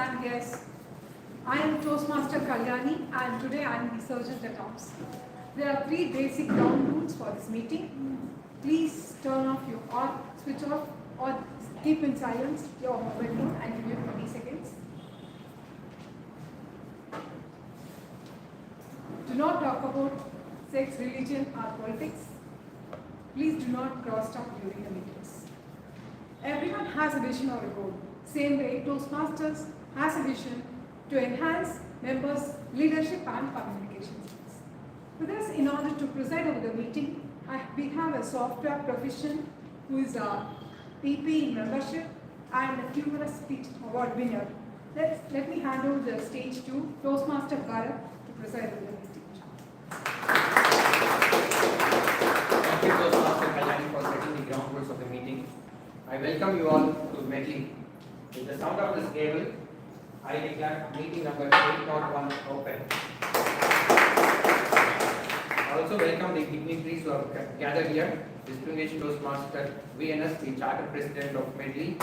and guests. I am Toastmaster Kalyani and today I am the Sergeant at Arms. There are 3 basic ground rules for this meeting. Please turn off your switch off or keep in silence your mobile phone and give you 20 seconds. Do not talk about sex, religion or politics. Please do not cross talk during the meetings. Everyone has a vision or a goal. Same way, Toastmasters has a vision to enhance members' leadership and communication skills. With us, in order to preside over the meeting, we have a software proficient who is a PP in membership and a humorous speech award winner. Let me hand over the stage to Toastmaster Bharat to preside over the meeting. Thank you, Toastmaster Kalyani, for setting the ground rules of the meeting. I welcome you all to Medley. With the sound of this table, I declare meeting number 801 open. I also welcome the dignitaries who have gathered here. Distinguished Toastmaster VNS, the Charter President of Medley.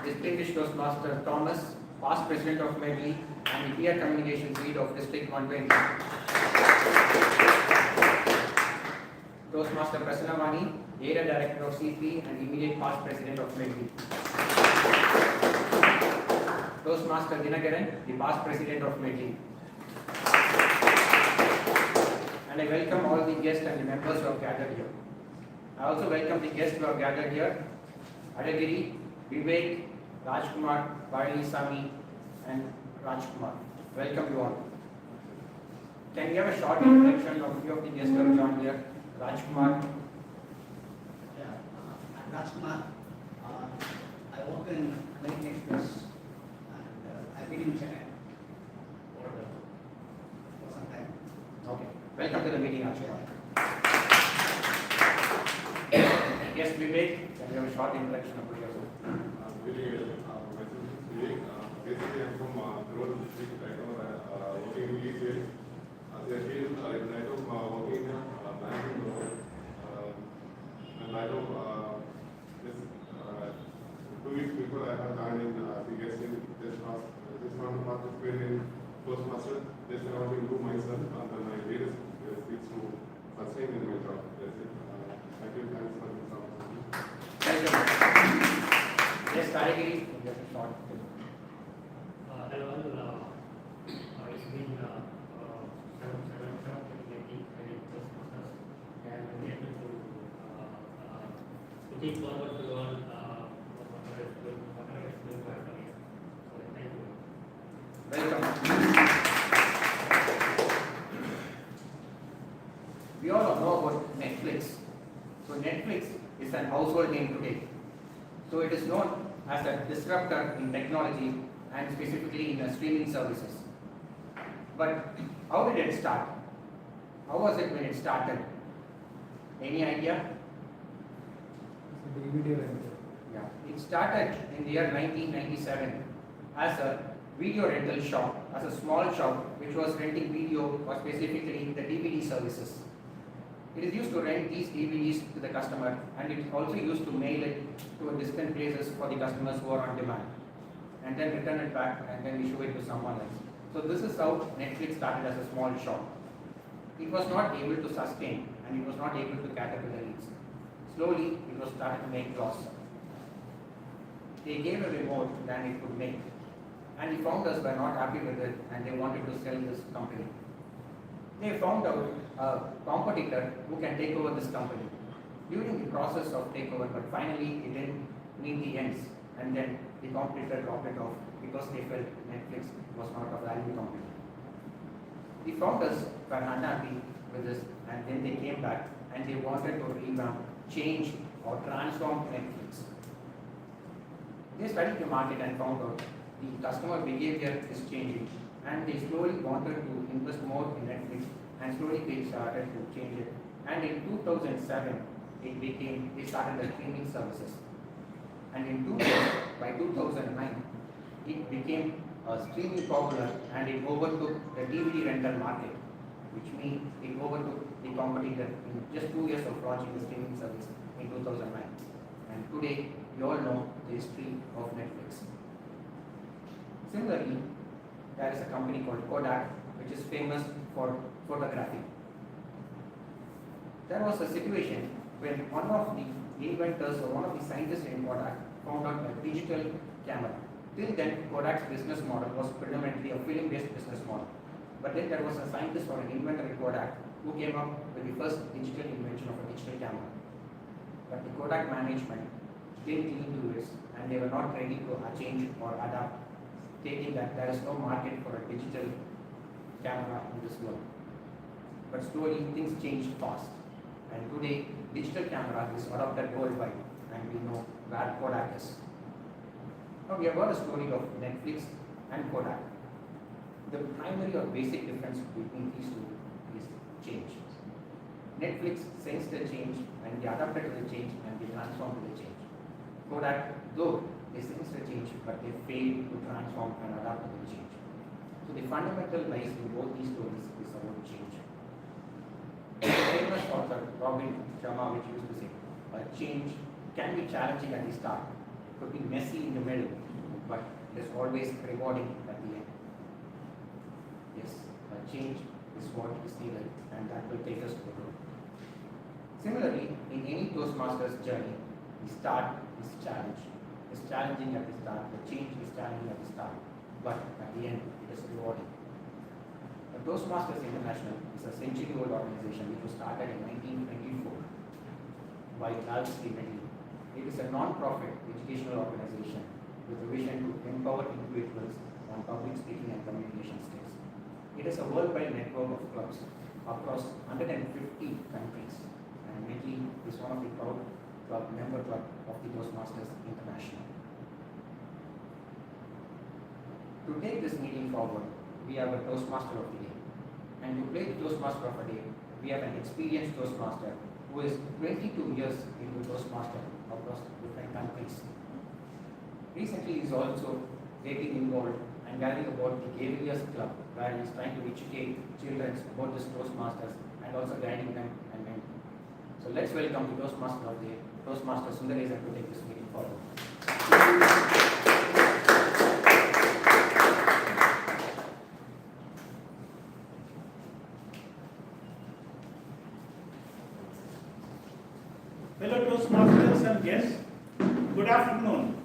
Distinguished Toastmaster Thomas, Past President of Medley and the Peer Communications Lead of District 120. Toastmaster Prasanavani, Area Director of CP and immediate past President of Medley. Toastmaster Dinagaran, the past President of Medley. And I welcome all the guests and the members who have gathered here. I also welcome the guests who have gathered here. Adagiri, Vivek, Rajkumar, Bharani Sami and Rajkumar. Welcome you all. Can we have a short introduction of few of the guests who have joined here? Rajkumar. I'm Rajkumar. I work in Medley Express and I've been in Chennai for some time. Okay. Welcome to the meeting, Rajkumar. Yes, Vivek, can we have a short introduction about yourself? Myself is Vivek. Basically, I'm from Tiruvallur district. Right now, working in ECL. As a field, right now, working in banking. And right now, this 2 weeks before I have joined in the guest in this one participate in Toastmaster. This I want to improve myself and then my various skills to sustain in my job. That's it. Thank you. Thanks for this opportunity. Thank you. Yes, Tarigiri, just a short. Hello, it's been 7 and I'm able to looking forward to all whatever is going to happen here. So thank you. Welcome. We all know about Netflix. So Netflix is an household name today. So it is known as a disruptor in technology and specifically in streaming services. But how did it start? How was it when it started? Any idea? Yeah. It started in the year 1997 as a video rental shop, as a small shop which was renting video or specifically the DVD services. It is used to rent these DVDs to the customer and it is also used to mail it to distant places for the customers who are on demand and then return it back and then issue it to someone else. So this is how Netflix started as a small shop. It was not able to sustain and it was not able to cater to the needs. Slowly it was started to make loss. They gave away more than it could make and the founders were not happy with it and they wanted to sell this company. They found out a competitor who can take over this company. During the process of takeover, but finally it didn't meet the ends and then the competitor dropped it off because they felt Netflix was not a valuable company. The founders were unhappy with this and then they came back and they wanted to revamp, change or transform Netflix. They studied the market and found out the customer behavior is changing and they slowly wanted to invest more in Netflix and slowly they started to change it. And in 2007, they started the streaming services. And by 2009, it became extremely popular and it overtook the DVD rental market, which means it overtook the competitor in just 2 years of launching the streaming service in 2009. And today, you all know the history of Netflix. Similarly, there is a company called Kodak, which is famous for photography. There was a situation when one of the inventors or one of the scientists in Kodak found out a digital camera. Till then, Kodak's business model was predominantly a film-based business model. But then there was a scientist or an inventor in Kodak who came up with the first digital invention of a digital camera. But the Kodak management didn't lean to this, and they were not ready to change or adapt, stating that there is no market for a digital camera in this world. But slowly things changed fast, and today digital camera is adopted worldwide, and we know where Kodak is. Now we have got a story of Netflix and Kodak. The primary or basic difference between these two is change. Netflix sensed the change and they adapted to the change and they transformed to the change. Kodak, though they sensed the change, but they failed to transform and adapt to the change. So the fundamental lies in both these stories is about change. The famous author Robin Sharma, which used to say, a change can be challenging at the start, it could be messy in the middle, but it is always rewarding at the end. Yes, a change is what is needed, and that will take us to the goal. Similarly, in any Toastmasters journey, the start is challenge. It's challenging at the start, the change is challenging at the start, but at the end, it is rewarding. The Toastmasters International is a century-old organization which was started in 1924 by Charles Medley. It is a non-profit educational organization with a vision to empower individuals on public speaking and communication skills. It is a worldwide network of clubs across 150 countries, and Medley is one of the proud member club of the Toastmasters International. To take this meeting forward, we have a Toastmaster of the Day. And to play the Toastmaster of the Day, we have an experienced Toastmaster who is 22 years into Toastmaster across different countries. Recently, he is also getting involved and learning about the Gavialiers Club, where he is trying to educate children about this Toastmasters and also guiding them and mentoring. So let's welcome the Toastmaster of the Day, Toastmaster Sundaresan, to take this meeting forward. Fellow Toastmasters and guests, good afternoon.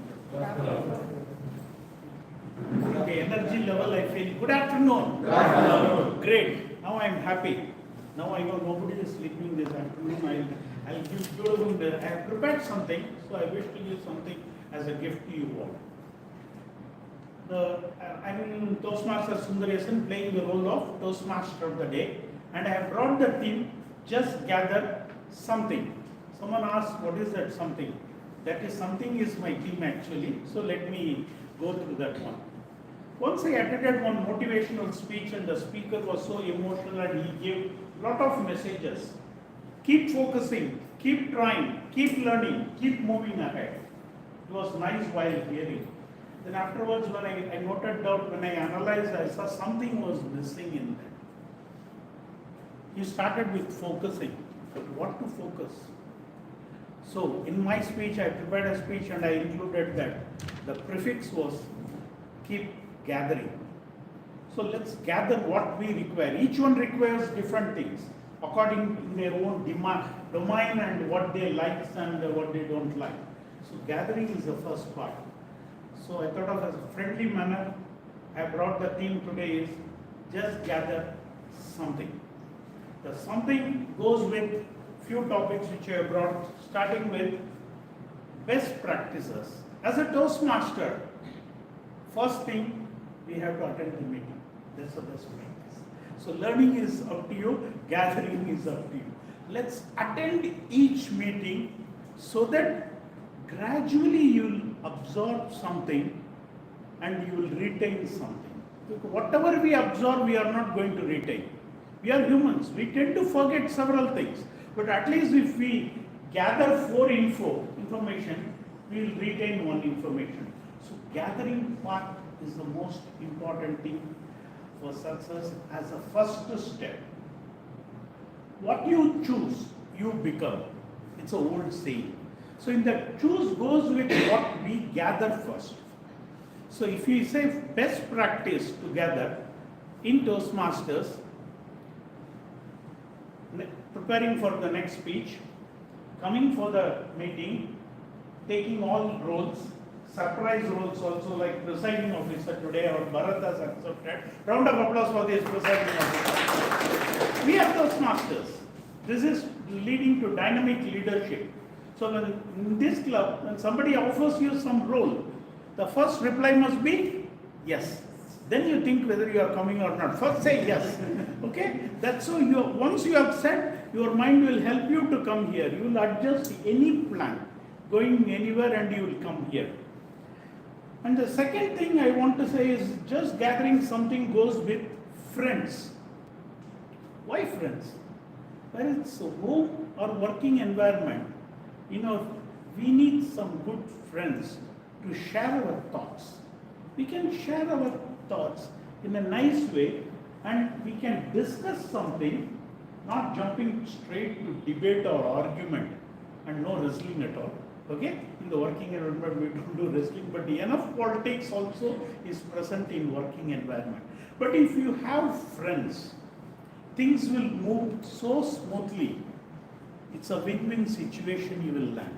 Okay, energy level I feel. Good afternoon. Good afternoon. Great. Now I am happy. Now I know nobody is sleeping this afternoon. I'll give beautiful. I have prepared something, so I wish to give something as a gift to you all. I'm Toastmaster Sundaresan, playing the role of Toastmaster of the Day, and I have brought the theme, just gather something. Someone asked, what is that something? That is something is my theme actually, so let me go through that one. Once I attended one motivational speech and the speaker was so emotional and he gave a lot of messages. Keep focusing, keep trying, keep learning, keep moving ahead. It was nice while hearing. Then afterwards when I noted down, when I analyzed, I saw something was missing in that. He started with focusing. What to focus? So in my speech, I prepared a speech and I included that. The prefix was keep gathering. So let's gather what we require. Each one requires different things according to their own domain and what they like and what they don't like. So gathering is the first part. So I thought of as a friendly manner, I brought the theme today is just gather something. The something goes with few topics which I have brought, starting with best practices. As a Toastmaster, first thing, we have to attend the meeting. That's the best practice. So learning is up to you, gathering is up to you. Let's attend each meeting so that gradually you will absorb something and you will retain something. Because whatever we absorb, we are not going to retain. We are humans. We tend to forget several things. But at least if we gather 4 information, we will retain 1 information. So gathering part is the most important thing for success as a first step. What you choose, you become. It's an old saying. So in the choose goes with what we gather first. So if we say best practice together in Toastmasters, preparing for the next speech, coming for the meeting, taking all roles, surprise roles also like presiding officer today, or Bharat has accepted. Round of applause for this presiding officer. We are Toastmasters. This is leading to dynamic leadership. So when in this club, when somebody offers you some role, the first reply must be yes. Then you think whether you are coming or not. First say yes. Okay? That's so you once you have said, your mind will help you to come here. You will adjust any plan, going anywhere, and you will come here. And the second thing I want to say is just gathering something goes with friends. Why friends? Whether it's a home or working environment, we need some good friends to share our thoughts. We can share our thoughts in a nice way, and we can discuss something, not jumping straight to debate or argument, and no wrestling at all. Okay? In the working environment, we don't do wrestling, but enough politics also is present in working environment. But if you have friends, things will move so smoothly. It's a win-win situation you will land.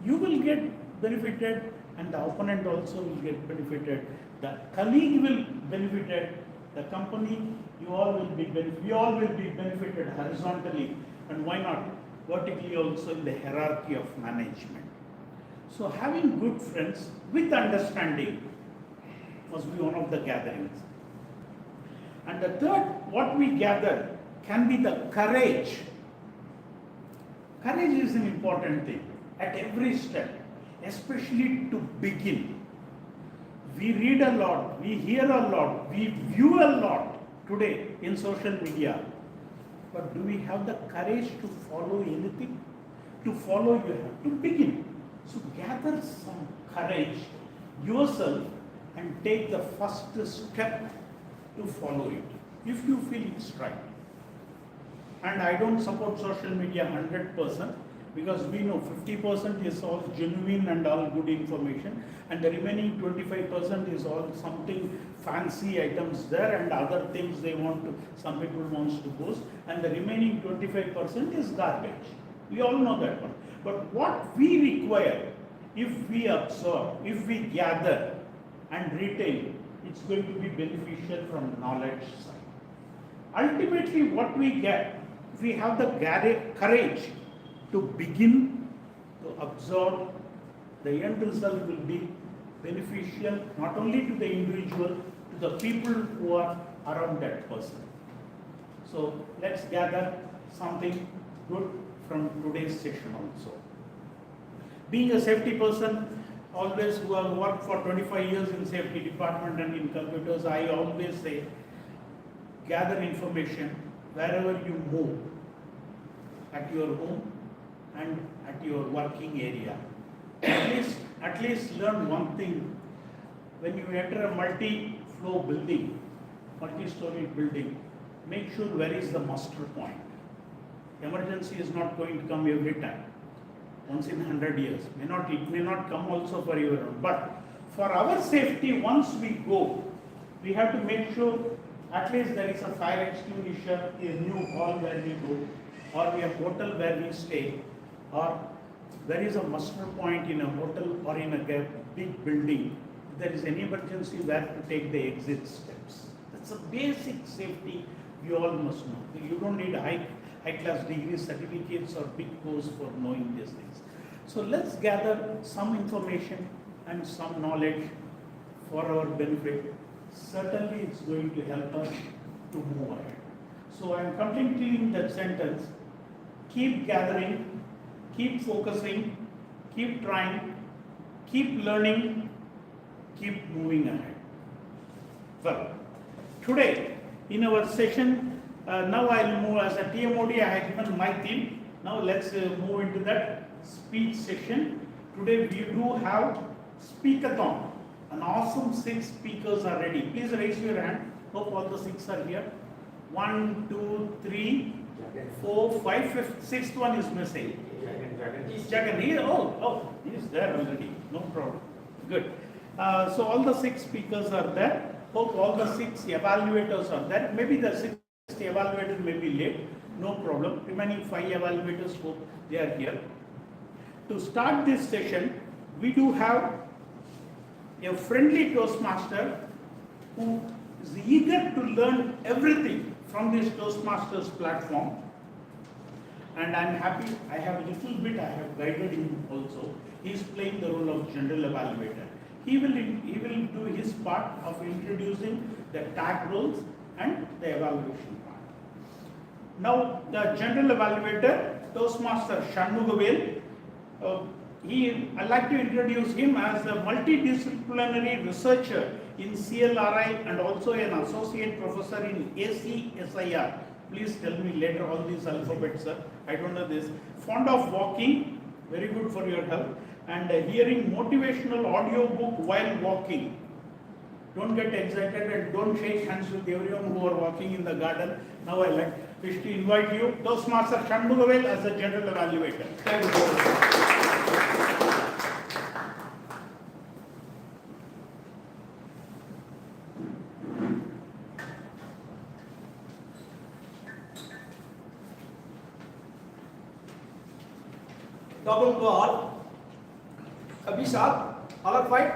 You will get benefited, and the opponent also will get benefited. The colleague will benefited. The company, we all will be benefited horizontally, and why not vertically also in the hierarchy of management. So having good friends with understanding must be one of the gatherings. And the third, what we gather can be the courage. Courage is an important thing at every step, especially to begin. We read a lot, we hear a lot, we view a lot today in social media. But do we have the courage to follow anything? To follow, you have to begin. So gather some courage yourself and take the first step to follow it, if you feel it's right. And I don't support social media 100%, because we know 50% is all genuine and all good information, and the remaining 25% is all something fancy items there and other things some people wants to post, and the remaining 25% is garbage. We all know that one. But what we require, if we absorb, if we gather and retain, it's going to be beneficial from knowledge side. Ultimately, what we get, if we have the courage to begin, to absorb, the end result will be beneficial not only to the individual, to the people who are around that person. So let's gather something good from today's session also. Being a safety person, always who have worked for 25 years in safety department and in computers, I always say, gather information wherever you move, at your home and at your working area. At least learn one thing. When you enter a multi-floor building, multi-story building, make sure where is the muster point. Emergency is not going to come every time. Once in 100 years. It may not come also for everyone. But for our safety, once we go, we have to make sure at least there is a fire extinguisher in a new hall where we go, or we have hotel where we stay, or there is a muster point in a hotel or in a big building. If there is any emergency, where to take the exit steps. That's a basic safety we all must know. You don't need high-class degree certificates or big course for knowing these things. So let's gather some information and some knowledge for our benefit. Certainly it's going to help us to move ahead. So I'm completing that sentence. Keep gathering, keep focusing, keep trying, keep learning, keep moving ahead. Well, today in our session, now I'll move as a TMOD. I have given my theme. Now let's move into that speech session. Today we do have speakathon. An awesome 6 speakers are ready. Please raise your hand. Hope all the 6 are here. 1, 2, 3, 4, 5, 5th, 6th one is missing. Jagan, he is there already, no problem. Good. So all the 6 speakers are there. Hope all the 6 evaluators are there. Maybe the 6th evaluator may be late, no problem. Remaining 5 evaluators, hope they are here. To start this session, we do have a friendly Toastmaster who is eager to learn everything from this Toastmasters platform. And I'm happy, I have a little bit, I have guided him also. He is playing the role of general evaluator. He will do his part of introducing the tag roles and the evaluation part. Now, the general evaluator, Toastmaster Shanmugavel, I'd like to introduce him as a multidisciplinary researcher in CLRI and also an associate professor in ACSIR. Please tell me later all these alphabets, sir. I don't know this. Fond of walking, very good for your health, and hearing motivational audio book while walking. Don't get excited and don't shake hands with everyone who are walking in the garden. Now I wish to invite you, Toastmaster Shanmugavel as a general evaluator. Thank you. Double to all. Abhishek, all are fine.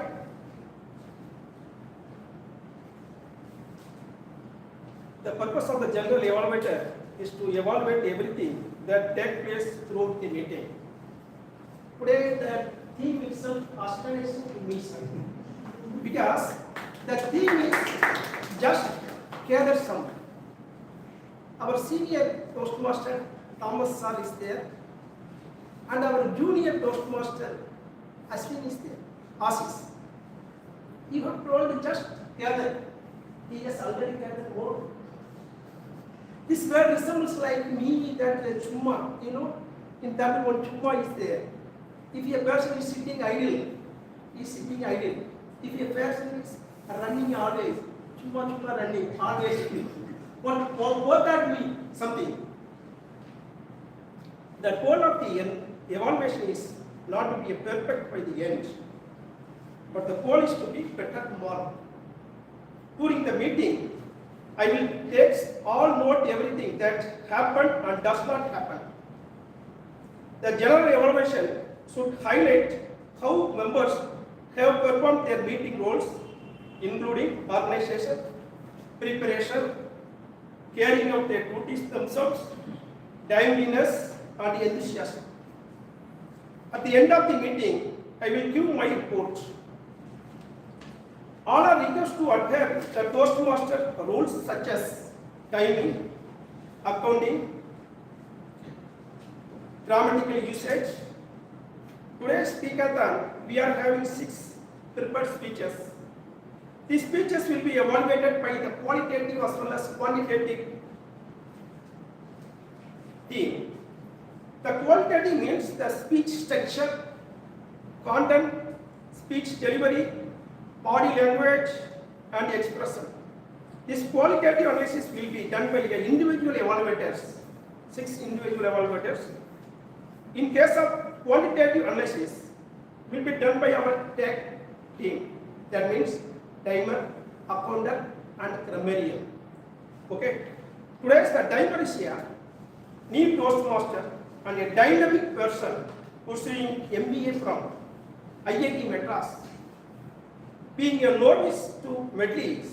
The purpose of the general evaluator is to evaluate everything that takes place throughout the meeting. Today, the theme itself astonishing to me, sir, because the theme is just gather some. Our senior Toastmaster Thomas sir is there, and our junior Toastmaster Ashwin is there, Asis. You have told just gather. He has already gathered more. This word resembles like me that chumma, in that one chumma is there. If a person is sitting idle, he is sitting idle. If a person is running always, chumma running, always. What that mean? Something. The goal of the evaluation is not to be perfect by the end, but the goal is to be better tomorrow. During the meeting, I will take all note everything that happened and does not happen. The general evaluation should highlight how members have performed their meeting roles, including organization, preparation, carrying out their duties themselves, timeliness, and enthusiasm. At the end of the meeting, I will give my report. All are requested to adhere the Toastmaster rules such as timing, accounting, grammatical usage. Today's speaker, we are having 6 prepared speeches. These speeches will be evaluated by the qualitative as well as quantitative team. The qualitative means the speech structure, content, speech delivery, body language, and expression. This qualitative analysis will be done by the individual evaluators, 6 individual evaluators. In case of quantitative analysis, will be done by our tech team. That means timer, accountant, and grammarian. Okay. Today's the timer is here, new Toastmaster, and a dynamic person pursuing MBA from IIT Madras. Being a novice to Medley,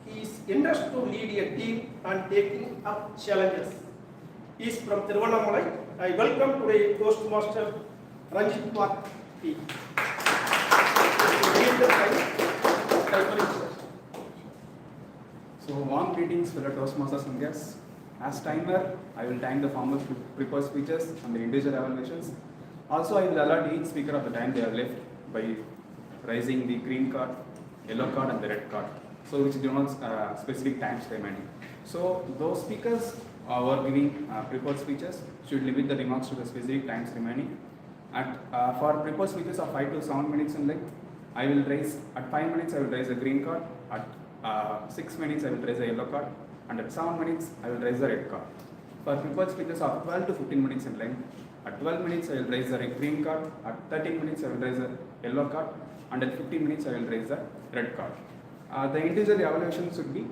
he is interested to lead a team and taking up challenges. He is from Tiruvannamalai. I welcome today Toastmaster Ranjit Kumar P. So, warm greetings fellow Toastmasters and guests. As timer, I will time the formal prepared speeches and the individual evaluations. Also, I will allot each speaker of the time they have left by raising the green card, yellow card, and the red card. So, which denotes specific times remaining. So, those speakers who are giving prepared speeches should limit the remarks to the specific times remaining. For prepared speeches of 5 to 7 minutes in length, I will raise at 5 minutes. I will raise a green card. At 6 minutes, I will raise a yellow card. And at 7 minutes, I will raise the red card. For prepared speeches of 12 to 15 minutes in length, At 12 minutes, I will raise the green card. At 13 minutes, I will raise the yellow card. And at 15 minutes, I will raise the red card. The individual evaluation should be 2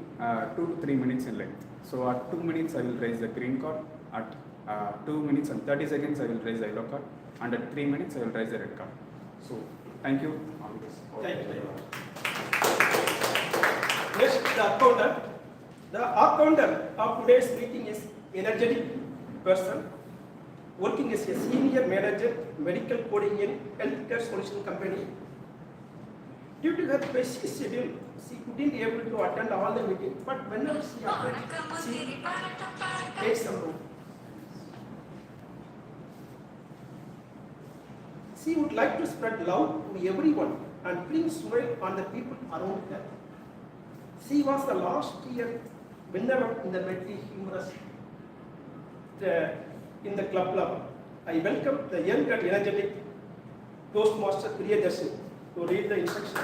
to 3 minutes in length. So at 2 minutes, I will raise the green card. At 2 minutes and 30 seconds, I will raise the yellow card. And at 3 minutes, I will raise the red card. So thank you. Thank you. Next, the accountant. The accountant of today's meeting is energetic person working as a senior manager, medical coding in healthcare solution company. Due to her busy schedule, she couldn't be able to attend all the meetings, but whenever she attends, she takes some room. She would like to spread love to everyone and bring smile on the people around her. She was the last year winner in the Medley Humorous in the club. I welcome the young and energetic Toastmaster Priyadarshi to read the instructions.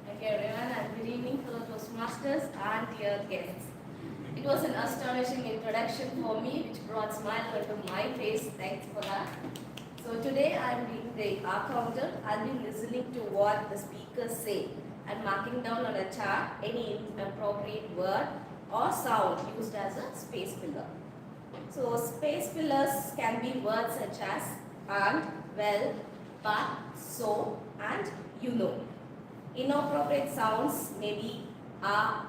Thank you everyone and good evening fellow Toastmasters and dear guests. It was an astonishing introduction for me which brought smile onto my face. Thanks for that. So today I am being the counter. I'll be listening to what the speakers say and marking down on a chart any inappropriate word or sound used as a space filler. So space fillers can be words such as and, well, but, so and you know. Inappropriate sounds may be I'll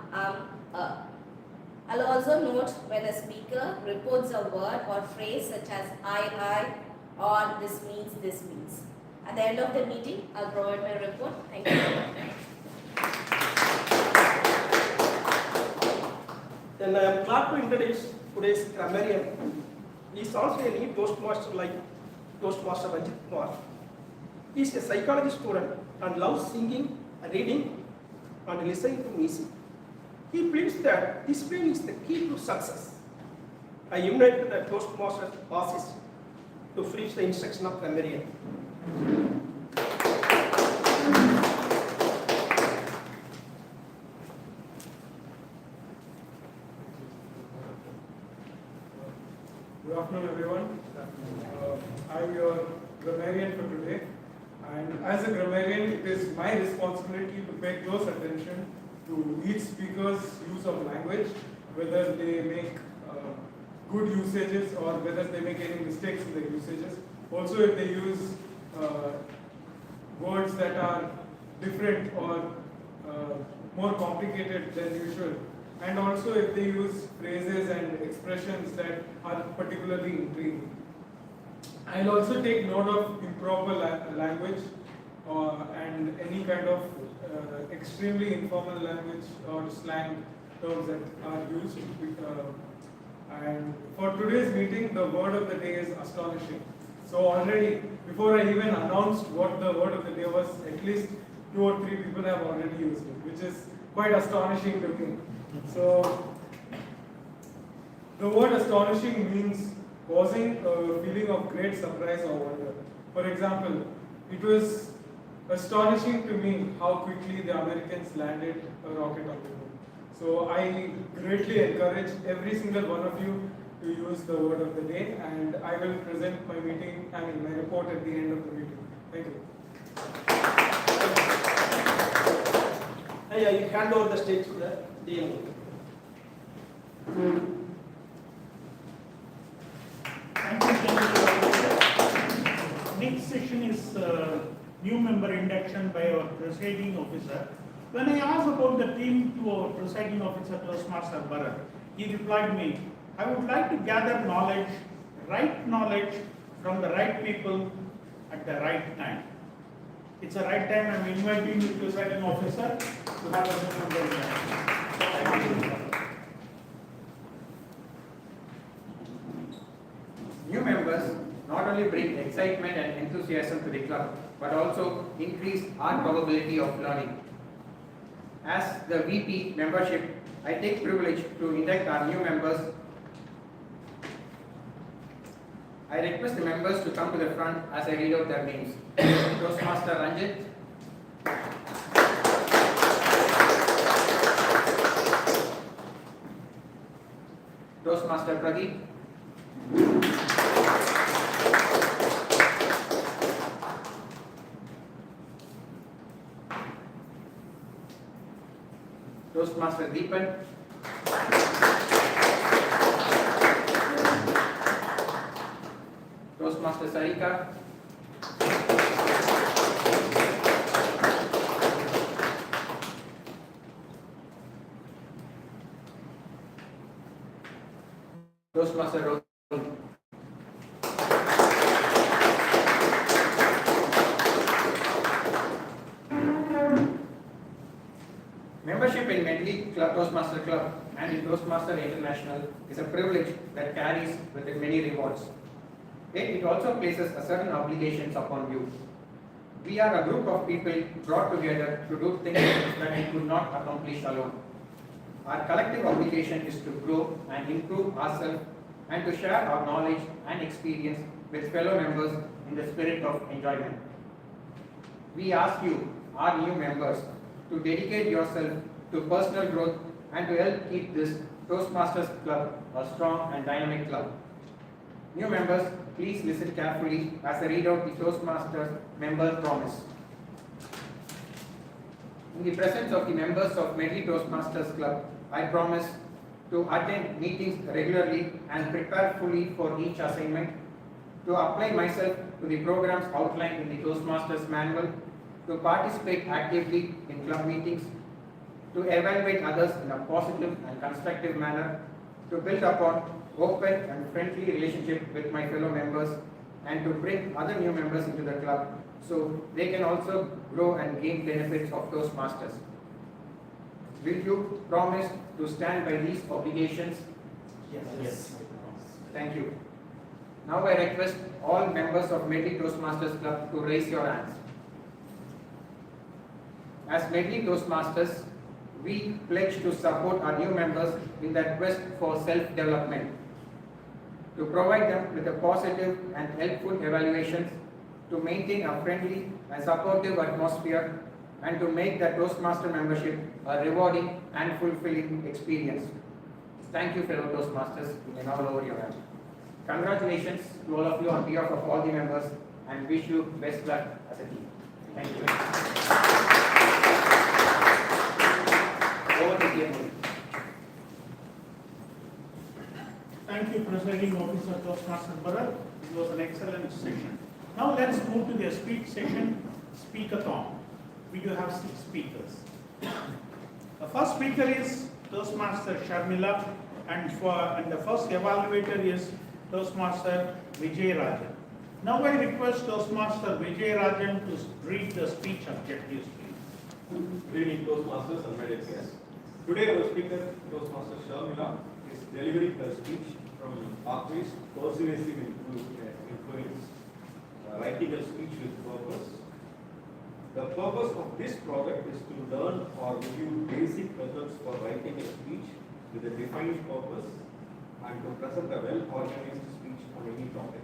also note when a speaker reports a word or phrase such as I, or this means. At the end of the meeting, I'll provide my report. Thank you. Then I am glad to introduce today's grammarian. He is also a new Toastmaster like Toastmaster Ranjit Kumar. He is a psychology student and loves singing, reading and listening to music. He believes that discipline is the key to success. I invite the Toastmaster classes to finish the instruction of grammarian. Good afternoon, everyone. I'm your grammarian for today. And as a grammarian, it is my responsibility to pay close attention to each speaker's use of language, whether they make good usages or whether they make any mistakes in their usages. Also, if they use words that are different or more complicated than usual. And also if they use phrases and expressions that are particularly intriguing. I'll also take note of improper language and any kind of extremely informal language or slang terms that are used. And for today's meeting, the word of the day is astonishing. So already, before I even announced what the word of the day was, at least 2 or 3 people have already used it, which is quite astonishing to me. So, the word astonishing means causing a feeling of great surprise or wonder. For example, it was astonishing to me how quickly the Americans landed a rocket on the moon. So I greatly encourage every single one of you to use the word of the day, and I will present my report at the end of the meeting. Thank you. I hand over the stage to the DMO. Thank you. Next session is new member induction by our presiding officer. When I asked about the theme to our presiding officer, Toastmaster Bharat, he replied me, I would like to gather knowledge from the right people at the right time. It's the right time. I'm inviting the presiding officer to have a new member induction. New members not only bring excitement and enthusiasm to the club, but also increase our probability of learning. As the VP membership, I take privilege to induct our new members. I request the members to come to the front as I read out their names. Toastmaster Ranjit, Toastmaster Pradeep. Toastmaster Deepan. Toastmaster Sarika. Toastmaster Rohit. Membership in Medley Toastmaster Club and in Toastmaster International is a privilege that carries with it many rewards. Yet it also places a certain obligations upon you. We are a group of people brought together to do things that we could not accomplish alone. Our collective obligation is to grow and improve ourselves and to share our knowledge and experience with fellow members in the spirit of enjoyment. We ask you, our new members, to dedicate yourself to personal growth and to help keep this Toastmasters Club a strong and dynamic club. New members, please listen carefully as I read out the Toastmasters member promise. In the presence of the members of Medley Toastmasters Club, I promise to attend meetings regularly and prepare fully for each assignment, to apply myself to the programs outlined in the Toastmasters manual, to participate actively in club meetings, to evaluate others in a positive and constructive manner, to build upon open and friendly relationship with my fellow members, and to bring other new members into the club so they can also grow and gain benefits of Toastmasters. Will you promise to stand by these obligations? Yes. Thank you. Now I request all members of Medley Toastmasters Club to raise your hands. As Medley Toastmasters, we pledge to support our new members in their quest for self-development, to provide them with a positive and helpful evaluations, to maintain a friendly and supportive atmosphere, and to make the Toastmaster membership a rewarding and fulfilling experience. Thank you, fellow Toastmasters. You may now lower your hand. Congratulations to all of you on behalf of all the members, and wish you best luck as a team. Thank you. Over to you. Thank you, Presiding Officer Toastmaster Bharat. It was an excellent session. Now let's move to the speech session, Speakathon. We do have 6 speakers. The first speaker is Toastmaster Sharmila, and the first evaluator is Toastmaster Vijay Rajan. Now I request Toastmaster Vijay Rajan to read the speech objectives, please. Good evening, Toastmasters and my dear guests. Today our speaker, Toastmaster Sharmila, is delivering her speech from Pathways Persuasive Influence, writing a speech with purpose. The purpose of this project is to learn or review basic methods for writing a speech with a defined purpose and to present a well-organized speech on any topic.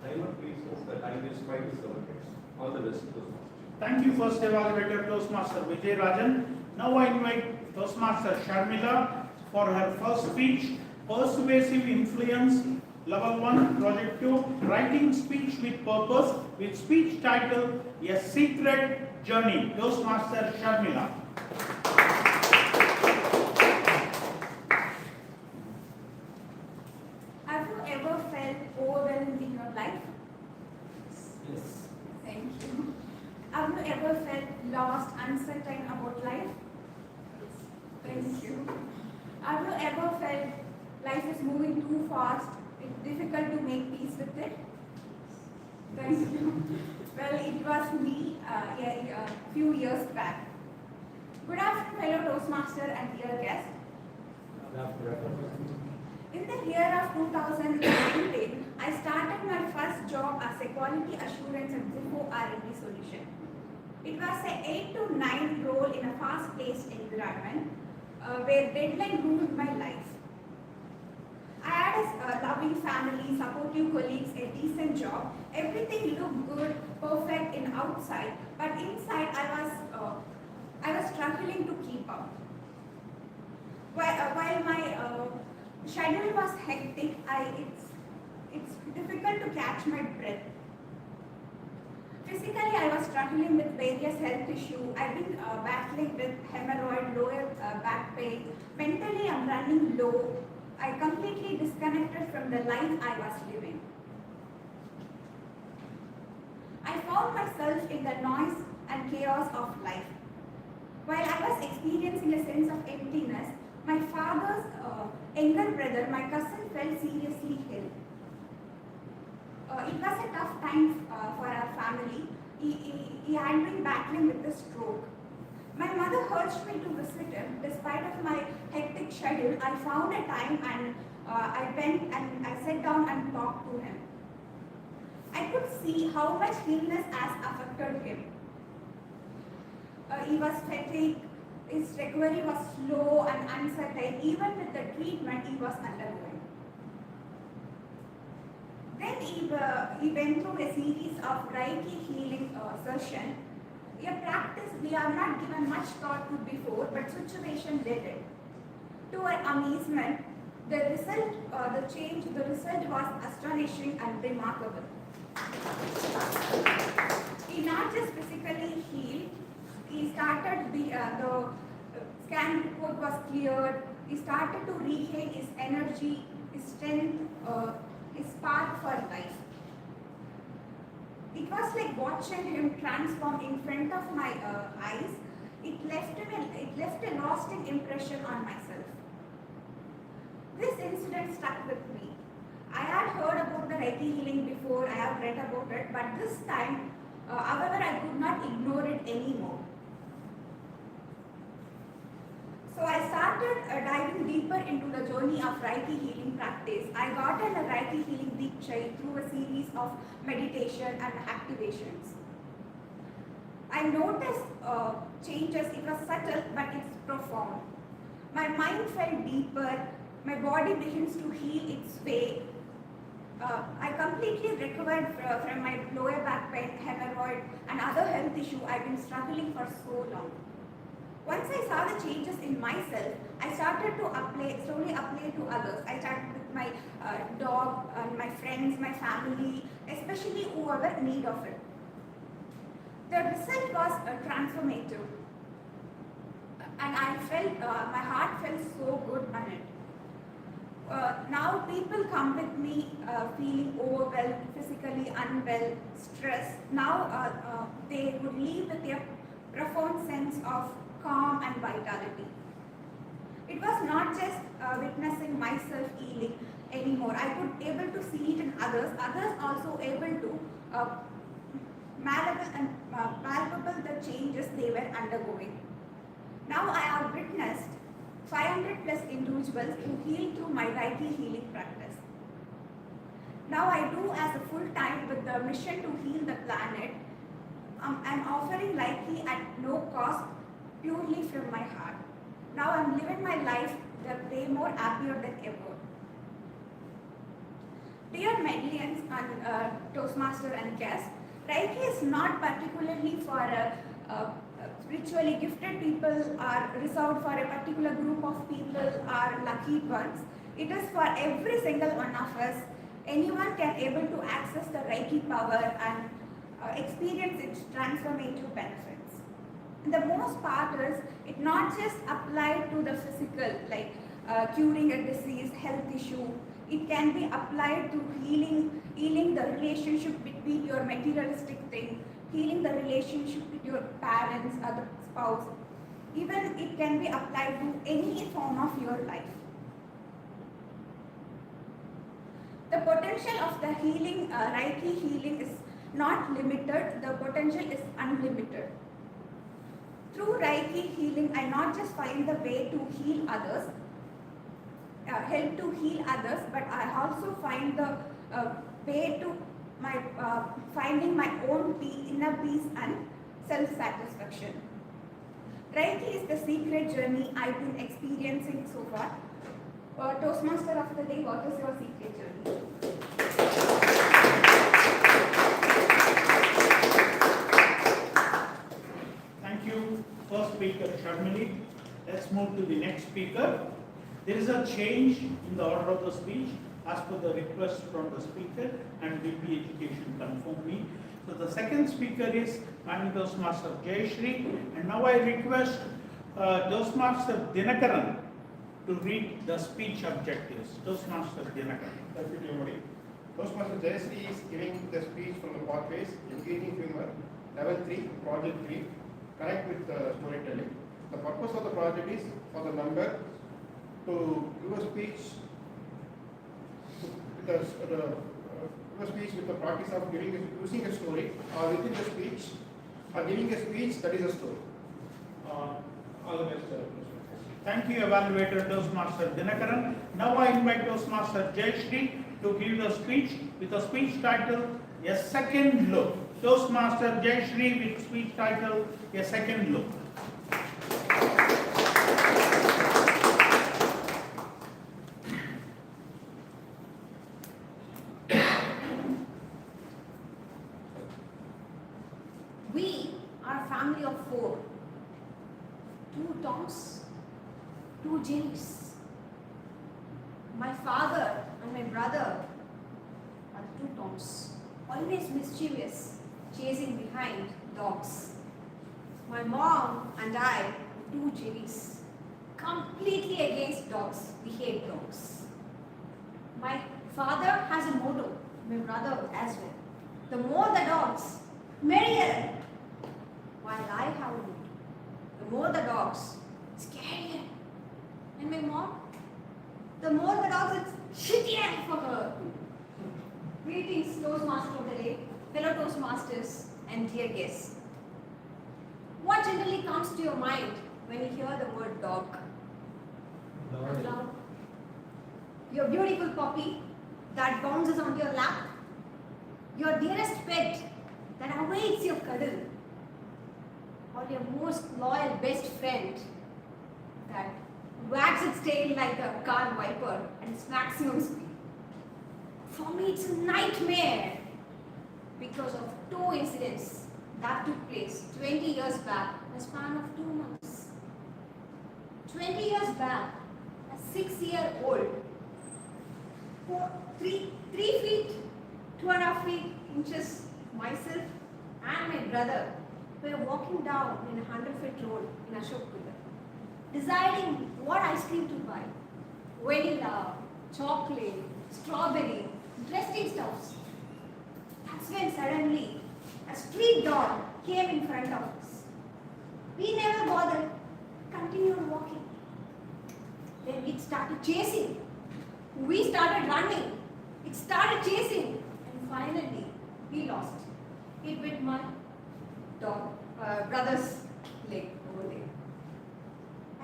Timer, please note the time is 5 to 7 minutes. All the best, Toastmasters. Thank you, first evaluator Toastmaster Vijay Rajan. Now I invite Toastmaster Sharmila for her first speech, Persuasive Influence, Level 1, Project 2, Writing Speech with Purpose, with speech title, A Secret Journey. Toastmaster Sharmila. Have you ever felt overwhelmed in your life? Yes. Thank you. Have you ever felt lost, uncertain about life? Thank you. Have you ever felt life is moving too fast? It's difficult to make peace with it? Thank you. Well, it was me a few years back. Good afternoon, fellow Toastmaster and dear guest. In the year of 2019, I started my first job as a quality assurance and Zippo R&D solution. It was an 8 to 9 role in a fast-paced environment where deadline ruled my life. I had a loving family, supportive colleagues, a decent job. Everything looked good, perfect in outside, but inside I was struggling to keep up. While The schedule was hectic. It's difficult to catch my breath. Physically, I was struggling with various health issues. I've been battling with hemorrhoid, lower back pain. Mentally, I'm running low. I completely disconnected from the life I was living. I found myself in the noise and chaos of life. While I was experiencing a sense of emptiness, my father's younger brother, my cousin, fell seriously ill. It was a tough time for our family. He had been battling with a stroke. My mother urged me to visit him. Despite of my hectic schedule, I found a time and I went and I sat down and talked to him. I could see how much illness has affected him. He was fatigued, his recovery was slow and uncertain, even with the treatment he was undergoing. Then he went through a series of Reiki healing sessions. A practice we have not given much thought to before, but situation led it. To our amazement, the result was astonishing and remarkable. He not just physically healed, he started the scan report was cleared. He started to regain his energy, his strength, his spark for life. It was like watching him transform in front of my eyes. It left a lasting impression on myself. This incident stuck with me. I had heard about the Reiki healing before, I have read about it, but this time, however, I could not ignore it anymore. So I started diving deeper into the journey of Reiki healing practice. I got a Reiki healing Diksha through a series of meditation and activations. I noticed changes. It was subtle, but it's profound. My mind felt deeper. My body begins to heal its way. I completely recovered from my lower back pain, hemorrhoid, and other health issues I've been struggling for so long. Once I saw the changes in myself, I started to slowly apply to others. I started with my dog, my friends, my family, especially whoever in need of it. The result was transformative, and I felt my heart felt so good on it. Now people come with me feeling overwhelmed, physically unwell, stressed. Now they would leave with a profound sense of calm and vitality. It was not just witnessing myself healing anymore. I could able to see it in others. Others also able to palpable the changes they were undergoing. Now I have witnessed 500 plus individuals who heal through my Reiki healing practice. Now I do as a full time with the mission to heal the planet. I'm offering Reiki at no cost, purely from my heart. Now I'm living my life way more happier than ever. Dear Medleyians and Toastmaster and guests, Reiki is not particularly for spiritually gifted people or reserved for a particular group of people or lucky ones. It is for every single one of us. Anyone can able to access the Reiki power and experience its transformative benefits. And the most part is it not just applied to the physical, like curing a disease, health issue. It can be applied to healing the relationship between your materialistic thing, healing the relationship with your parents or the spouse. Even it can be applied to any form of your life. The potential of the healing, Reiki healing is not limited, the potential is unlimited. Through Reiki healing, I not just find the way to heal others, help to heal others, but I also find the way to finding my own inner peace and self-satisfaction. Reiki is the secret journey I've been experiencing so far. Toastmaster of the day, what is your secret journey? Thank you, first speaker Sharmili. Let's move to the next speaker. There is a change in the order of the speech as per the request from the speaker and VP Education confirmed me. So the second speaker is Madam Toastmaster Jayashree, and now I request Toastmaster Dinakaran to read the speech objectives. Toastmaster Dinakaran. Thank you, everybody. Toastmaster Jayashree is giving the speech from the pathways, engaging humor, level 3, project 3, connect with storytelling. The purpose of the project is for the member to give a speech with the practice of using a story or within the speech or giving a speech that is a story. All the best. Thank you, evaluator Toastmaster Dinakaran. Now I invite Toastmaster Jayashree to give the speech with a speech title, A Second Look. Toastmaster Jayashree with speech title, A Second Look. We are a family of 4. 2 Toms, 2 Jennies. My father and my brother are 2 Toms, always mischievous, chasing behind dogs. My mom and I, 2 Jennies, completely against dogs. We hate dogs. My father has a motto, my brother as well. The more the dogs, merrier. While I have a motto, the more the dogs, scarier. And my mom, the more the dogs, it's shittier for her. Greetings, Toastmaster of the day, fellow Toastmasters, and dear guests. What generally comes to your mind when you hear the word dog? Love. Your beautiful puppy that bounces on your lap. Your dearest pet that awaits your cuddle. Or your most loyal best friend that wags its tail like a car wiper at its maximum speed. For me, it's a nightmare because of 2 incidents that took place 20 years back in a span of 2 months. 20 years back, a 6-year-old, 3 feet, 2.5 feet inches, myself and my brother were walking down in a 100-foot road in Ashokpura, deciding what ice cream to buy. Vanilla, chocolate, strawberry, interesting stuffs. That's when suddenly a street dog came in front of us. We never bothered, continued walking. Then it started chasing. We started running. It started chasing. And finally, we lost. It bit my brother's leg over there.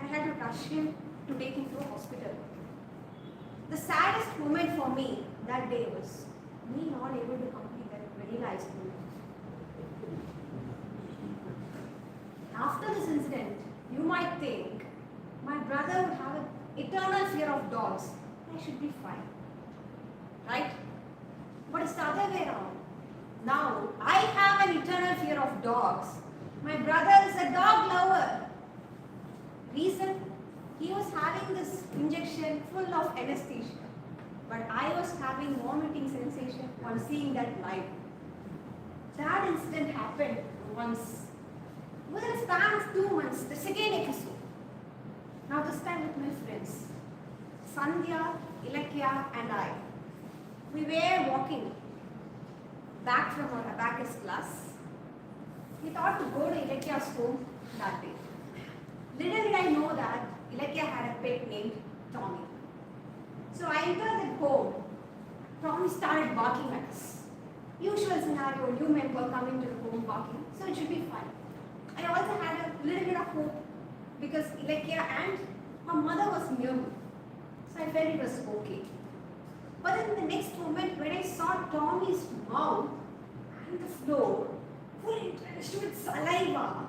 I had to rush him to take him to a hospital. The saddest moment for me that day was me not able to complete that vanilla ice cream. After this incident, you might think my brother would have an eternal fear of dogs. I should be fine. Right? But it's the other way around. Now, I have an eternal fear of dogs. My brother is a dog lover. Reason? He was having this injection full of anesthesia. But I was having vomiting sensation on seeing that live. That incident happened once. Within a span of 2 months, the second episode. Now this time with my friends. Sandhya, Ilakya and I. We were walking back from our abacus class. We thought to go to Ilakya's home that day. Little did I know that Ilakya had a pet named Tommy. So I entered the home. Tommy started barking at us. Usual scenario, new member coming to the home barking, so it should be fine. I also had a little bit of hope because Ilakya and her mother was near me. So I felt it was okay. But then the next moment when I saw Tommy's mouth and the floor fully drenched with saliva,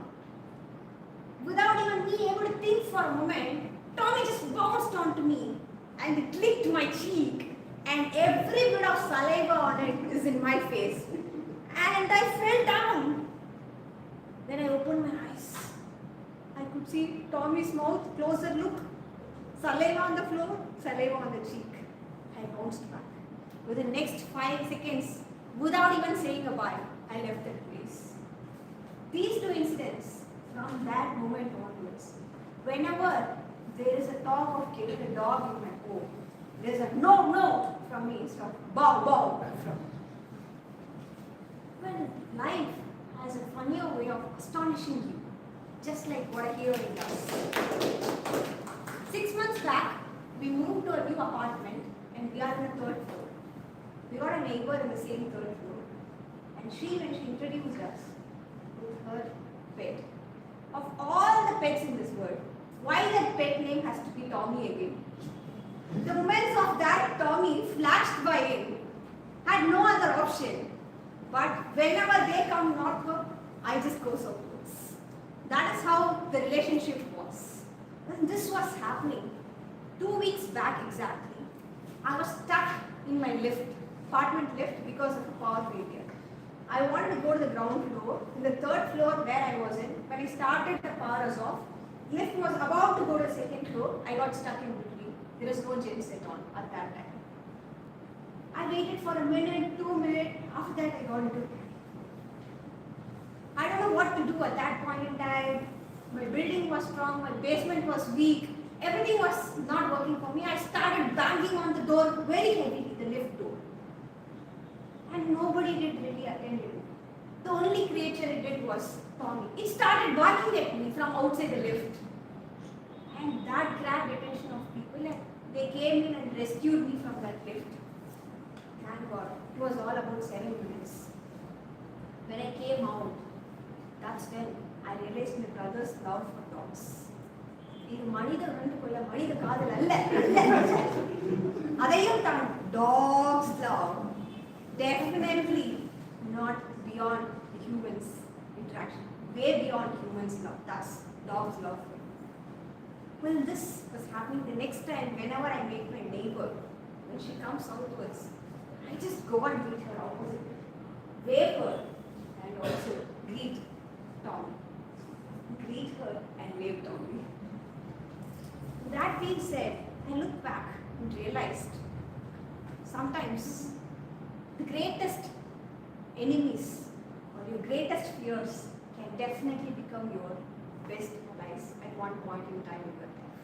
without even me able to think for a moment, Tommy just bounced onto me and it licked my cheek and every bit of saliva on it is in my face. And I fell down. Then I opened my eyes. I could see Tommy's mouth, closer look, Saliva on the floor, saliva on the cheek. I bounced back. Within the next 5 seconds, without even saying a bye, I left that place. These two incidents, from that moment onwards, whenever there is a talk of killing a dog in my home, there is a no from me instead of bow. Well, life has a funnier way of astonishing you, just like what a hearing does. 6 months back, we moved to a new apartment and we are on the 3rd floor. We got a neighbor in the same 3rd floor, and when she introduced us with her pet, of all the pets in this world, why that pet name has to be Tommy again? The moments of that Tommy flashed by him, had no other option, but whenever they come northward, I just go southwards. That is how the relationship was. And this was happening 2 weeks back exactly. I was stuck in my apartment lift because of a power failure. I wanted to go to the ground floor. In the 3rd floor where I was in, when I started, the power was off. Lift was about to go to the 2nd floor. I got stuck in between. There was no genset on at that time. I waited for a minute, 2 minutes. After that, I got into panic. I don't know what to do at that point in time. My building was strong, my basement was weak. Everything was not working for me. I started banging on the door very heavily, the lift door. And nobody did really attend to it. The only creature it did was Tommy. It started barking at me from outside the lift. And that grabbed attention of people, and they came in and rescued me from that lift. Thank God. It was all about 7 minutes. When I came out, that's when I realized my brother's love for dogs. இது மனிதர் வந்து கொள்ள மனித காதல் அல்ல அதையும் தான் dogs love definitely not beyond the humans interaction, way beyond humans love. That's dogs love. Well, this was happening the next time whenever I meet my neighbor. When she comes southwards, I just go and meet her opposite, wave her, and also greet Tommy. Greet her and wave Tommy. That being said, I look back and realized sometimes the greatest enemies or your greatest fears can definitely become your best allies at one point in time in your life.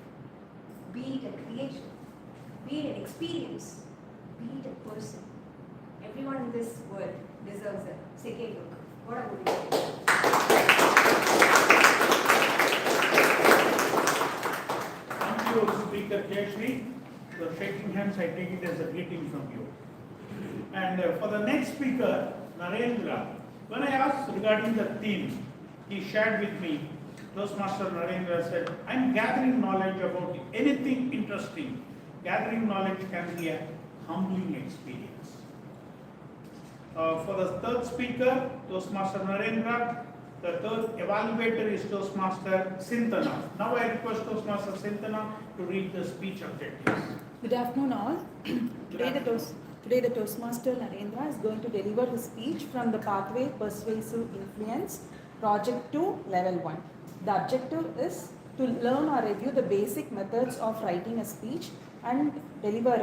Be it a creation, be it an experience, be it a person. Everyone in this world deserves a second look. What about you? Thank you, Speaker Jayashree. For shaking hands, I take it as a greeting from you. And for the next speaker, Narendra, when I asked regarding the theme, he shared with me, Toastmaster Narendra said, I'm gathering knowledge about anything interesting. Gathering knowledge can be a humbling experience. For the 3rd speaker, Toastmaster Narendra, the 3rd evaluator is Toastmaster Sintana. Now I request Toastmaster Sintana to read the speech objectives. Good afternoon all. Today the Toastmaster Narendra is going to deliver his speech from the Pathway Persuasive Influence Project 2 Level 1. The objective is to learn or review the basic methods of writing a speech and deliver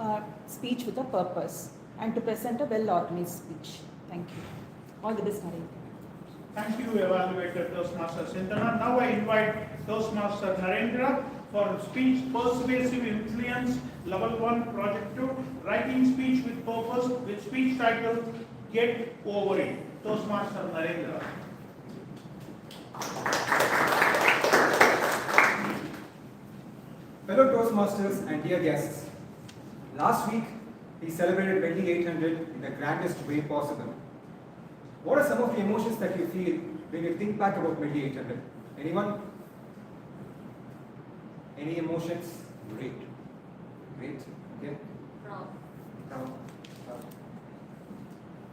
a speech with a purpose, and to present a well-organized speech. Thank you. All the best, Narendra. Thank you, Evaluator Toastmaster Sintana. Now I invite Toastmaster Narendra for speech Persuasive Influence Level 1 Project 2, writing speech with purpose, with speech title Get Over It. Toastmaster Narendra. Fellow Toastmasters and dear guests, last week we celebrated Medley 800 in the grandest way possible. What are some of the emotions that you feel when you think back about Medley 800? Anyone? Any emotions? Great. Great. Okay. Proud. Proud.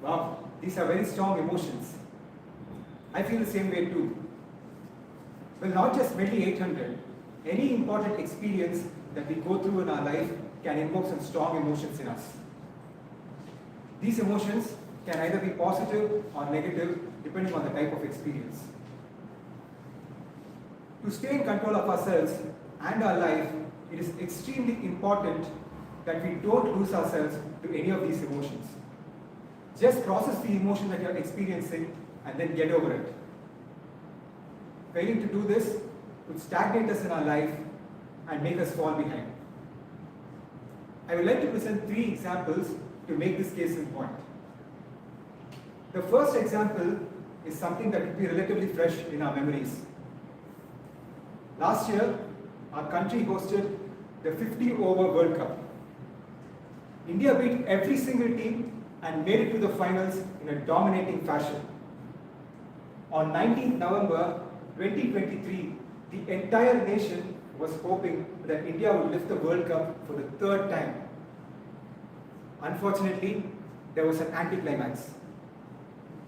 Wow, these are very strong emotions. I feel the same way too. Well, not just Medley 800, any important experience that we go through in our life can invoke some strong emotions in us. These emotions can either be positive or negative depending on the type of experience. To stay in control of ourselves and our life, it is extremely important that we don't lose ourselves to any of these emotions. Just process the emotion that you're experiencing and then get over it. Failing to do this would stagnate us in our life and make us fall behind. I would like to present 3 examples to make this case in point. The first example is something that will be relatively fresh in our memories. Last year, our country hosted the 50-over World Cup. India beat every single team and made it to the finals in a dominating fashion. On 19th November 2023, the entire nation was hoping that India would lift the World Cup for the 3rd time. Unfortunately, there was an anticlimax.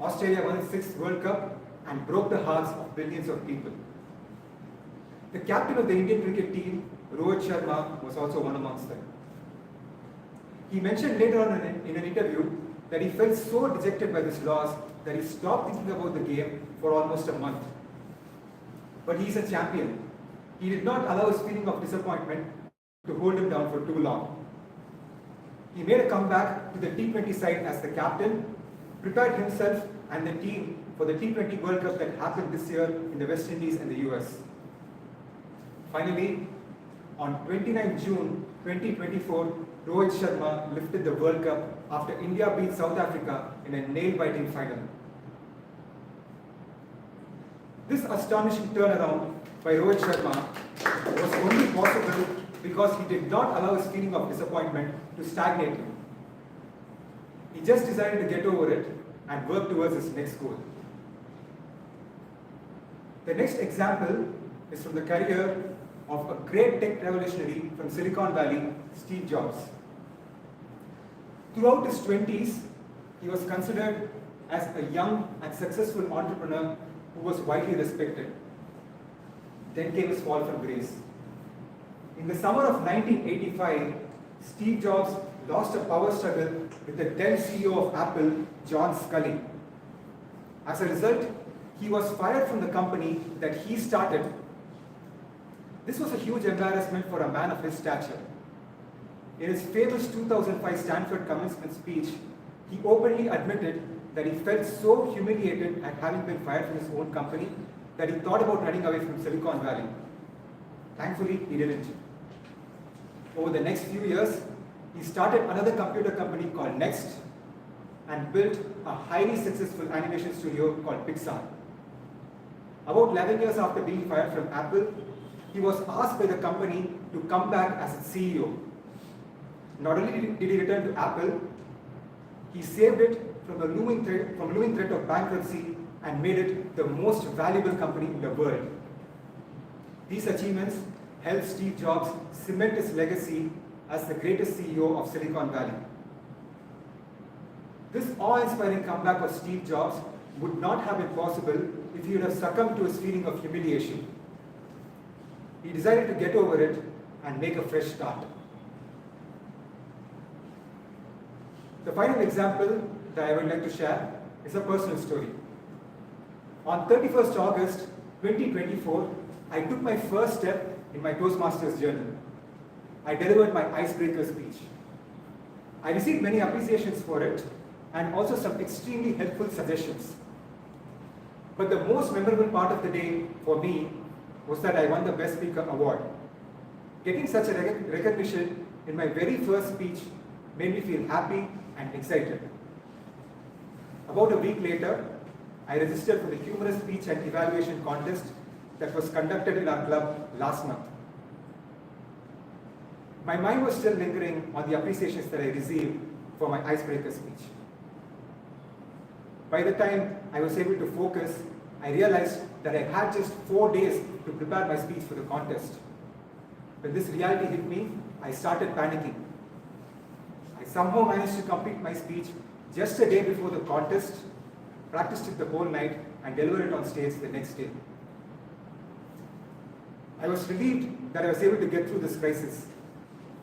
Australia won its 6th World Cup and broke the hearts of billions of people. The captain of the Indian cricket team, Rohit Sharma, was also one amongst them. He mentioned later on in an interview that he felt so dejected by this loss that he stopped thinking about the game for almost a month. But he is a champion. He did not allow his feeling of disappointment to hold him down for too long. He made a comeback to the T20 side as the captain, prepared himself and the team for the T20 World Cup that happened this year in the West Indies and the US. Finally, on 29 June 2024, Rohit Sharma lifted the World Cup after India beat South Africa in a nail-biting final. This astonishing turnaround by Rohit Sharma was only possible because he did not allow his feeling of disappointment to stagnate him. He just decided to get over it and work towards his next goal. The next example is from the career of a great tech revolutionary from Silicon Valley, Steve Jobs. Throughout his 20s, he was considered as a young and successful entrepreneur who was widely respected. Then came his fall from grace. In the summer of 1985, Steve Jobs lost a power struggle with the then CEO of Apple, John Sculley. As a result, he was fired from the company that he started. This was a huge embarrassment for a man of his stature. In his famous 2005 Stanford commencement speech, he openly admitted that he felt so humiliated at having been fired from his own company that he thought about running away from Silicon Valley. Thankfully, he didn't. Over the next few years, he started another computer company called Next and built a highly successful animation studio called Pixar. About 11 years after being fired from Apple, he was asked by the company to come back as its CEO. Not only did he return to Apple, he saved it from a looming threat of bankruptcy and made it the most valuable company in the world. These achievements helped Steve Jobs cement his legacy as the greatest CEO of Silicon Valley. This awe-inspiring comeback of Steve Jobs would not have been possible if he would have succumbed to his feeling of humiliation. He decided to get over it and make a fresh start. The final example that I would like to share is a personal story. On 31st August 2024, I took my first step in my Toastmasters journey. I delivered my icebreaker speech. I received many appreciations for it and also some extremely helpful suggestions. But the most memorable part of the day for me was that I won the Best Speaker award. Getting such a recognition in my very first speech made me feel happy and excited. About a week later, I registered for the humorous speech and evaluation contest that was conducted in our club last month. My mind was still lingering on the appreciations that I received for my icebreaker speech. By the time I was able to focus, I realized that I had just 4 days to prepare my speech for the contest. When this reality hit me, I started panicking. I somehow managed to complete my speech just a day before the contest, practiced it the whole night, and delivered it on stage the next day. I was relieved that I was able to get through this crisis,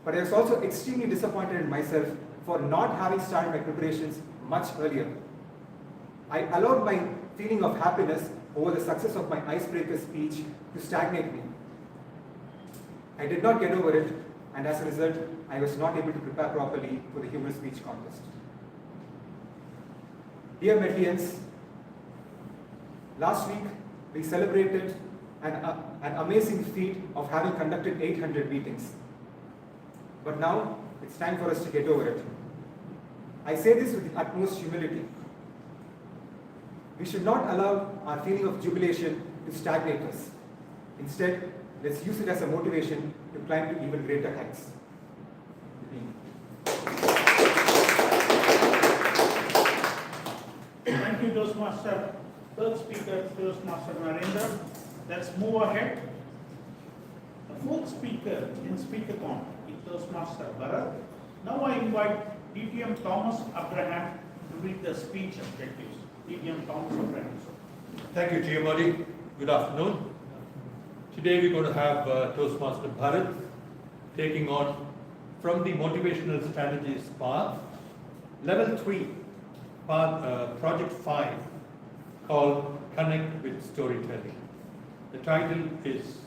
but I was also extremely disappointed in myself for not having started my preparations much earlier. I allowed my feeling of happiness over the success of my icebreaker speech to stagnate me. I did not get over it, and as a result, I was not able to prepare properly for the humorous speech contest. Dear Medleyans, last week we celebrated an amazing feat of having conducted 800 meetings. But now it's time for us to get over it. I say this with the utmost humility. We should not allow our feeling of jubilation to stagnate us. Instead, let's use it as a motivation to climb to even greater heights. Thank you, Toastmaster. Third speaker, Toastmaster Narendra. Let's move ahead. The fourth speaker in Speakerthon is Toastmaster Bharat. Now I invite DTM Thomas Abraham to read the speech objectives. DTM Thomas Abraham. Thank you, GMOD. Good afternoon. Today we're going to have Toastmaster Bharat taking on from the motivational strategies path, level 3, path, project 5, called Connect with Storytelling. The title is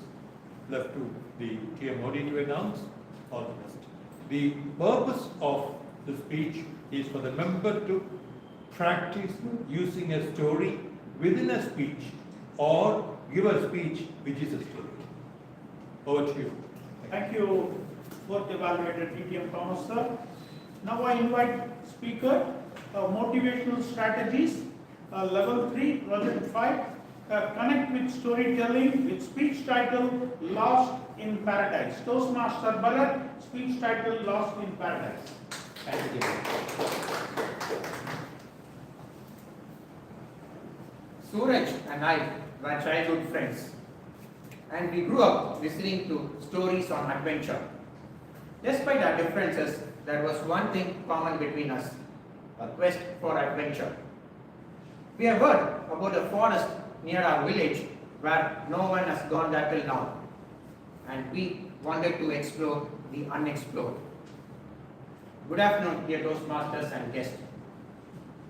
left to the TMOD to announce. All the best. The purpose of the speech is for the member to practice using a story within a speech or give a speech which is a story. Over to you. Thank you, fourth evaluator DTM Thomas sir. Now I invite speaker, motivational strategies, level 3, project 5, connect with storytelling with speech title Lost in Paradise. Toastmaster Bharat, speech title Lost in Paradise. Thank you. Suraj and I were childhood friends, and we grew up listening to stories on adventure. Despite our differences, there was one thing common between us: a quest for adventure. We have heard about a forest near our village where no one has gone there till now, and we wanted to explore the unexplored. Good afternoon, dear Toastmasters and guests.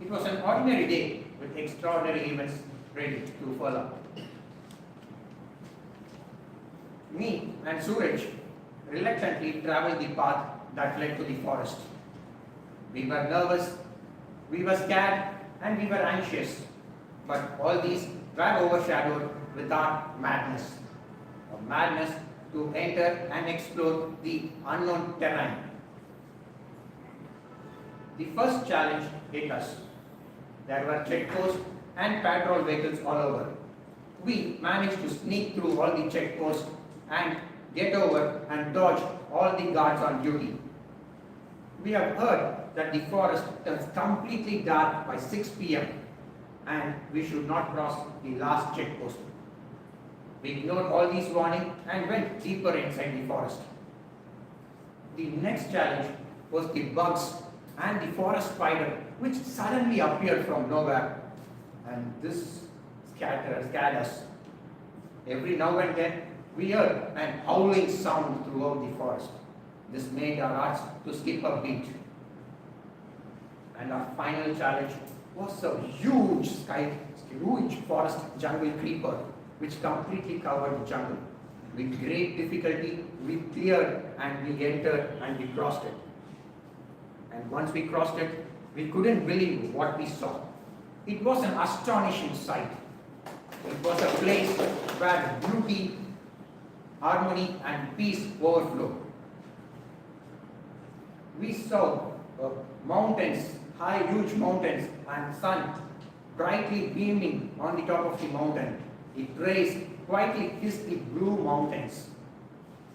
It was an ordinary day with extraordinary events ready to follow. Me and Suraj reluctantly traveled the path that led to the forest. We were nervous, we were scared, and we were anxious. But all these were overshadowed with our madness. A madness to enter and explore the unknown terrain. The first challenge hit us. There were checkposts and patrol vehicles all over. We managed to sneak through all the checkposts and get over and dodge all the guards on duty. We have heard that the forest turns completely dark by 6 p.m. and we should not cross the last checkpost. We ignored all these warnings and went deeper inside the forest. The next challenge was the bugs and the forest spider, which suddenly appeared from nowhere, and this scared us. Every now and then we heard an howling sound throughout the forest. This made our hearts to skip a beat. And our final challenge was a huge forest jungle creeper which completely covered the jungle. With great difficulty, we cleared and we entered and we crossed it. And once we crossed it, we couldn't believe what we saw. It was an astonishing sight. It was a place where beauty, harmony, and peace overflowed. We saw mountains, huge mountains, and sun brightly beaming on the top of the mountain. It rays quietly kissed the blue mountains.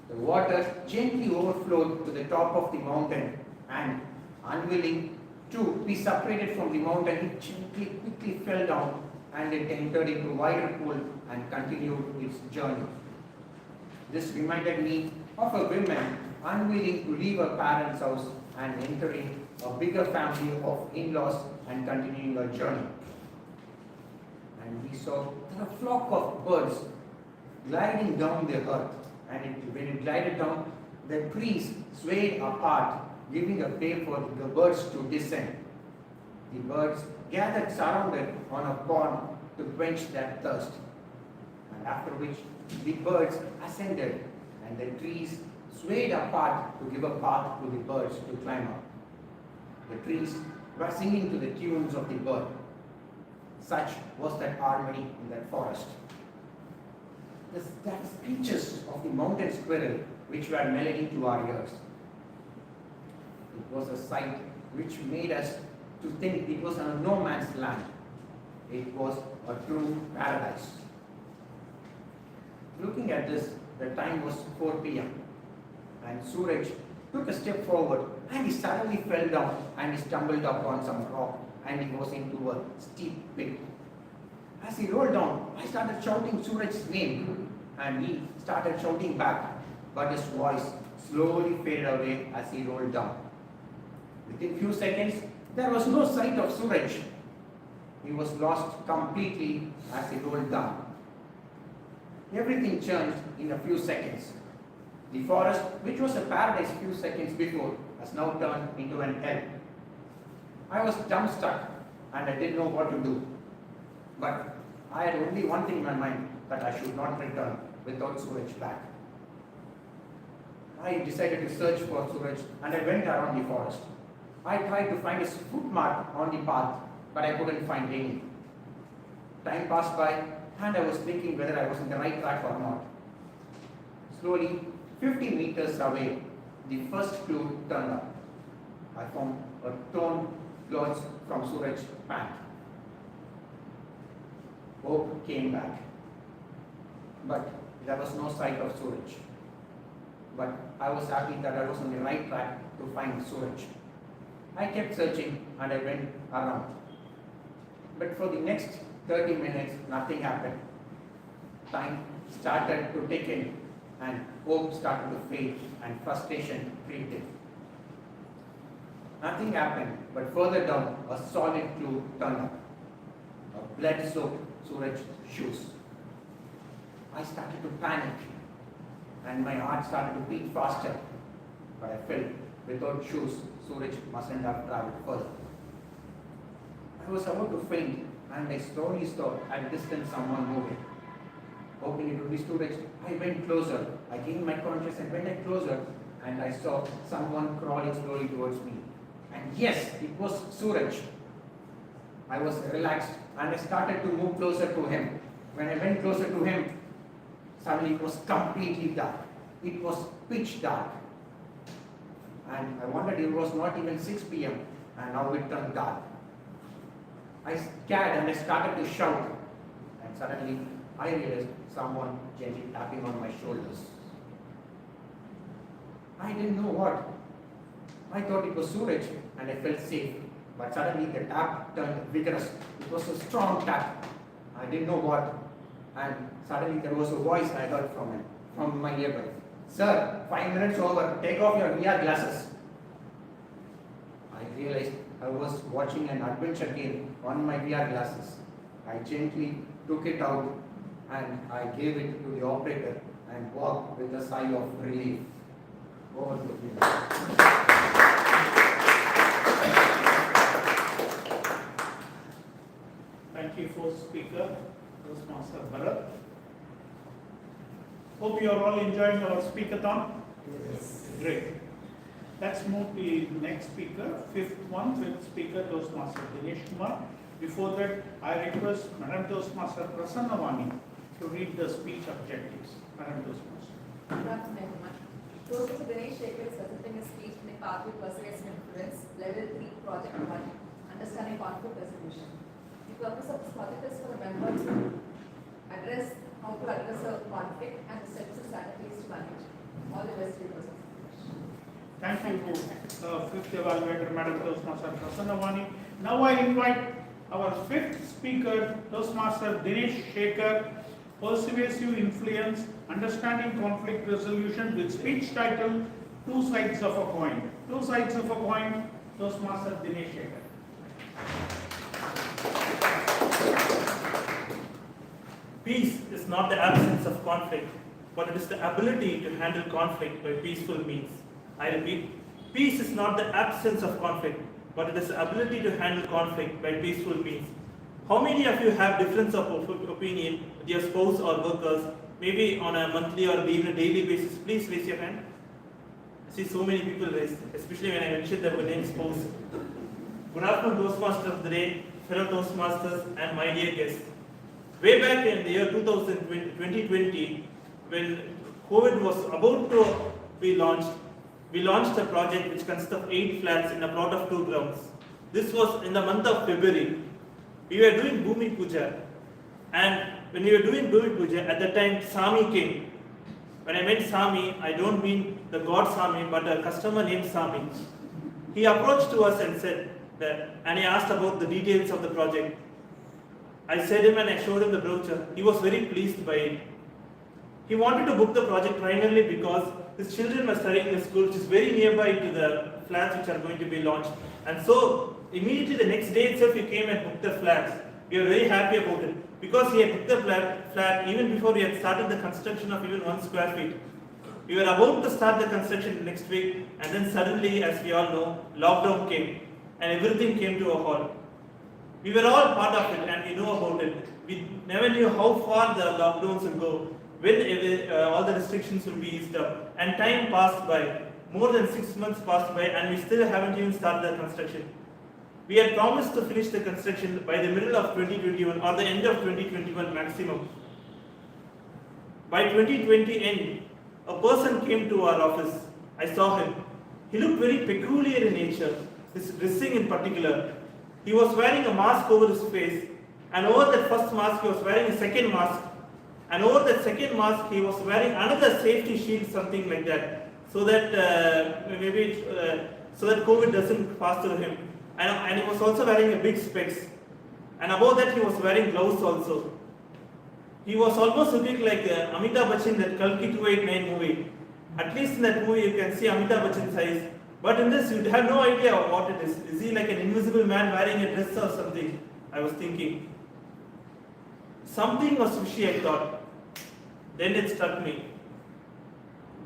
The water gently overflowed to the top of the mountain, and unwilling to be separated from the mountain, it gently, quickly fell down, and it entered into a wider pool and continued its journey. This reminded me of a woman unwilling to leave her parents' house and entering a bigger family of in-laws and continuing her journey. And we saw a flock of birds gliding down the earth, and when it glided down, the trees swayed apart, giving a way for the birds to descend. The birds gathered surrounded on a pond to quench their thirst, and after which the birds ascended and the trees swayed apart to give a path to the birds to climb up. The trees were singing to the tunes of the bird. Such was that harmony in that forest. The screeches of the mountain squirrel which were melody to our ears. It was a sight which made us to think it was a no man's land. It was a true paradise. Looking at this, the time was 4 p.m. and Suraj took a step forward and he suddenly fell down and he stumbled upon some rock and he was into a steep pit. As he rolled down, I started shouting Suraj's name and he started shouting back, but his voice slowly faded away as he rolled down. Within few seconds, there was no sight of Suraj. He was lost completely as he rolled down. Everything changed in a few seconds. The forest, which was a paradise few seconds before, has now turned into an hell. I was dumbstruck and I didn't know what to do. But I had only one thing in my mind, that I should not return without Suraj back. I decided to search for Suraj and I went around the forest. I tried to find his footmark on the path, but I couldn't find any. Time passed by and I was thinking whether I was in the right track or not. Slowly, 50 meters away, the first clue turned up. I found a torn clothes from Suraj's pant. Hope came back, but there was no sight of Suraj. But I was happy that I was on the right track to find Suraj. I kept searching and I went around. But for the next 30 minutes, nothing happened. Time started to take in and hope started to fade and frustration crept in. Nothing happened, but further down, a solid clue turned up. A blood-soaked Suraj's shoes. I started to panic and my heart started to beat faster. But I felt without shoes, Suraj mustn't have traveled further. I was about to faint and I slowly saw at a distance someone moving. Hoping it would be Suraj, I went closer. I gained my consciousness and went closer and I saw someone crawling slowly towards me. And yes, it was Suraj. I was relaxed and I started to move closer to him. When I went closer to him, suddenly it was completely dark. It was pitch dark. And I wondered it was not even 6 p.m. and now it turned dark. I scared and I started to shout. And suddenly I realized someone gently tapping on my shoulders. I didn't know what. I thought it was Suraj and I felt safe. But suddenly the tap turned vigorous. It was a strong tap. I didn't know what. And suddenly there was a voice I heard from him, from my neighbor. Sir, 5 minutes over, take off your VR glasses. I realized I was watching an adventure game on my VR glasses. I gently took it out and I gave it to the operator and walked with a sigh of relief. Over to you. Thank you, fourth speaker, Toastmaster Bharat. Hope you are all enjoying our speaker-thon. Yes. Great. Let's move to the next speaker, fifth speaker, Toastmaster Dinesh Kumar. Before that, I request Madam Toastmaster Prasanna Vani to read the speech objectives. Madam Toastmaster. Good afternoon, everyone. Toastmaster Dinesh Shekhar is presenting a speech in the Pathway Persuasive Influence, Level 3, Project 1, Understanding Conflict Resolution. The purpose of this project is for the members to address how to address a conflict and the steps and strategies to manage. All the best to you. Thank you, fifth evaluator, Madam Toastmaster Prasanna Vani. Now I invite our fifth speaker, Toastmaster Dinesh Shekhar, Persuasive Influence, Understanding Conflict Resolution, with speech title, Two Sides of a Coin. Two Sides of a Coin, Toastmaster Dinesh Shekhar. Peace is not the absence of conflict, but it is the ability to handle conflict by peaceful means. I repeat, peace is not the absence of conflict, but it is the ability to handle conflict by peaceful means. How many of you have difference of opinion with your spouse or workers maybe on a monthly or even a daily basis, please raise your hand. I see so many people raised, especially when I mentioned their names post. Good afternoon, Toastmasters of the day, fellow Toastmasters, and my dear guests. Way back in the year 2020, when COVID was about to be launched, we launched a project which consists of 8 flats in a plot of 2 grounds. This was in the month of February. We were doing Bhumi Puja, and when we were doing Bhumi Puja, at that time Sami came. When I meant Sami, I don't mean the god Sami, but a customer named Sami. He approached to us and said that, and he asked about the details of the project. I said him and I showed him the brochure. He was very pleased by it. He wanted to book the project primarily because his children were studying in a school which is very nearby to the flats which are going to be launched. And so immediately the next day itself he came and booked the flats. We are very happy about it. Because he had booked the flat even before we had started the construction of even 1 square feet. We were about to start the construction next week, and then suddenly, as we all know, lockdown came and everything came to a halt. We were all part of it and we know about it. We never knew how far the lockdowns will go, when all the restrictions will be eased up. And time passed by, more than 6 months passed by, and we still haven't even started the construction. We had promised to finish the construction by the middle of 2021 or the end of 2021 maximum. By 2020 end, a person came to our office. I saw him. He looked very peculiar in nature, his dressing in particular. He was wearing a mask over his face, and over that first mask he was wearing a second mask, and over that second mask he was wearing another safety shield, something like that, so that so that COVID doesn't pass through him. And he was also wearing a big specs, and above that he was wearing gloves also. He was almost looking like Amitabh Bachchan in that Kalki 289 movie. At least in that movie you can see Amitabh Bachchan's eyes. But in this, you have no idea what it is. Is he like an invisible man wearing a dress or something? I was thinking. Something was fishy, I thought. Then it struck me.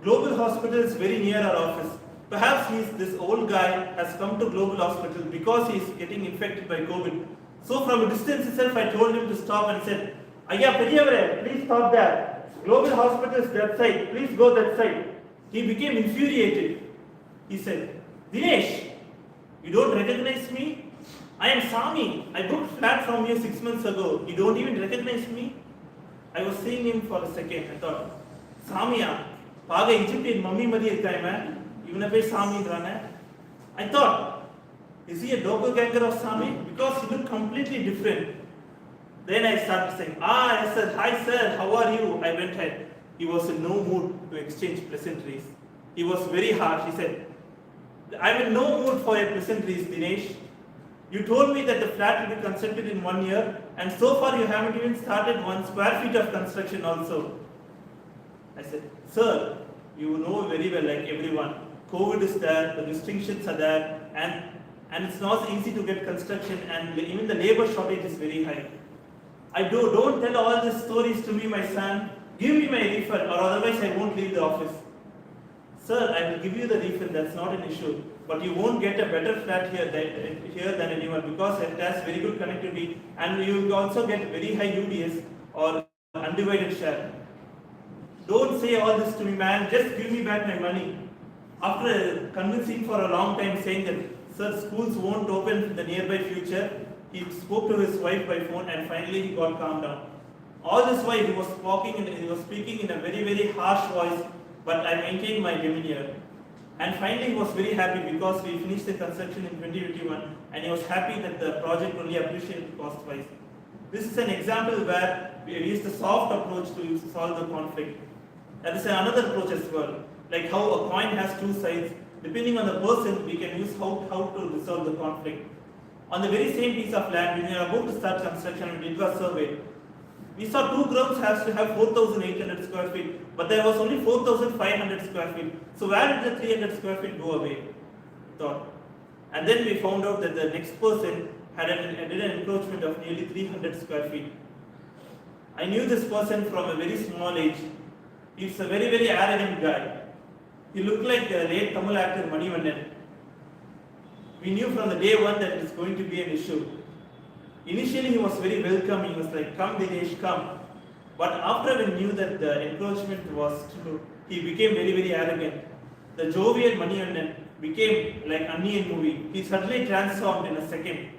Global Hospital is very near our office. Perhaps this old guy has come to Global Hospital because he is getting infected by COVID. So from a distance itself, I told him to stop and said, "Ayya Periyavare, please stop there. Global Hospital is that side. Please go that side." He became infuriated. He said, "Dinesh, you don't recognize me? I am Sami. I booked flat from you 6 months ago. You don't even recognize me?" I was seeing him for a second. I thought, Samiya, paga Egyptian mummy madi irkai man. Even if Sami rana. I thought, is he a doppelganger of Sami? Because he looked completely different. Then I started saying, I said, "Hi sir, how are you?" I went ahead. He was in no mood to exchange pleasantries. He was very harsh. He said, "I'm in no mood for your pleasantries, Dinesh. You told me that the flat will be constructed in 1 year, and so far you haven't even started 1 square feet of construction also." I said, "Sir, you know very well, like everyone, COVID is there, the restrictions are there, and it's not easy to get construction, and even the labor shortage is very high. Don't tell all these stories to me, my son. Give me my refund, or otherwise I won't leave the office." "Sir, I will give you the refund, that's not an issue. But you won't get a better flat here than anyone because it has very good connectivity, and you will also get very high UDS or undivided share. Don't say all this to me, man. Just give me back my money." After convincing for a long time, saying that, "Sir, schools won't open in the nearby future," he spoke to his wife by phone, and finally he got calmed down. All this while he was speaking in a very, very harsh voice, but I maintained my demeanor. And finally he was very happy because we finished the construction in 2021, and he was happy that the project only appreciated cost-wise. This is an example where we used a soft approach to solve the conflict. That is another approach as well. Like how a coin has 2 sides, depending on the person, we can use how to resolve the conflict. On the very same piece of land, when we are about to start construction, we did a survey. We saw 2 grounds has to have 4,800 square feet, but there was only 4,500 square feet. So where did the 300 square feet go away? Thought. And then we found out that the next person did an encroachment of nearly 300 square feet. I knew this person from a very small age. He's a very, very arrogant guy. He looked like the late Tamil actor Manivannan. We knew from the day one that it is going to be an issue. Initially he was very welcoming. He was like, "Come Dinesh, come." But after we knew that the encroachment was true, he became very, very arrogant. The jovial Maniyannan became like Anniyan movie. He suddenly transformed in a second.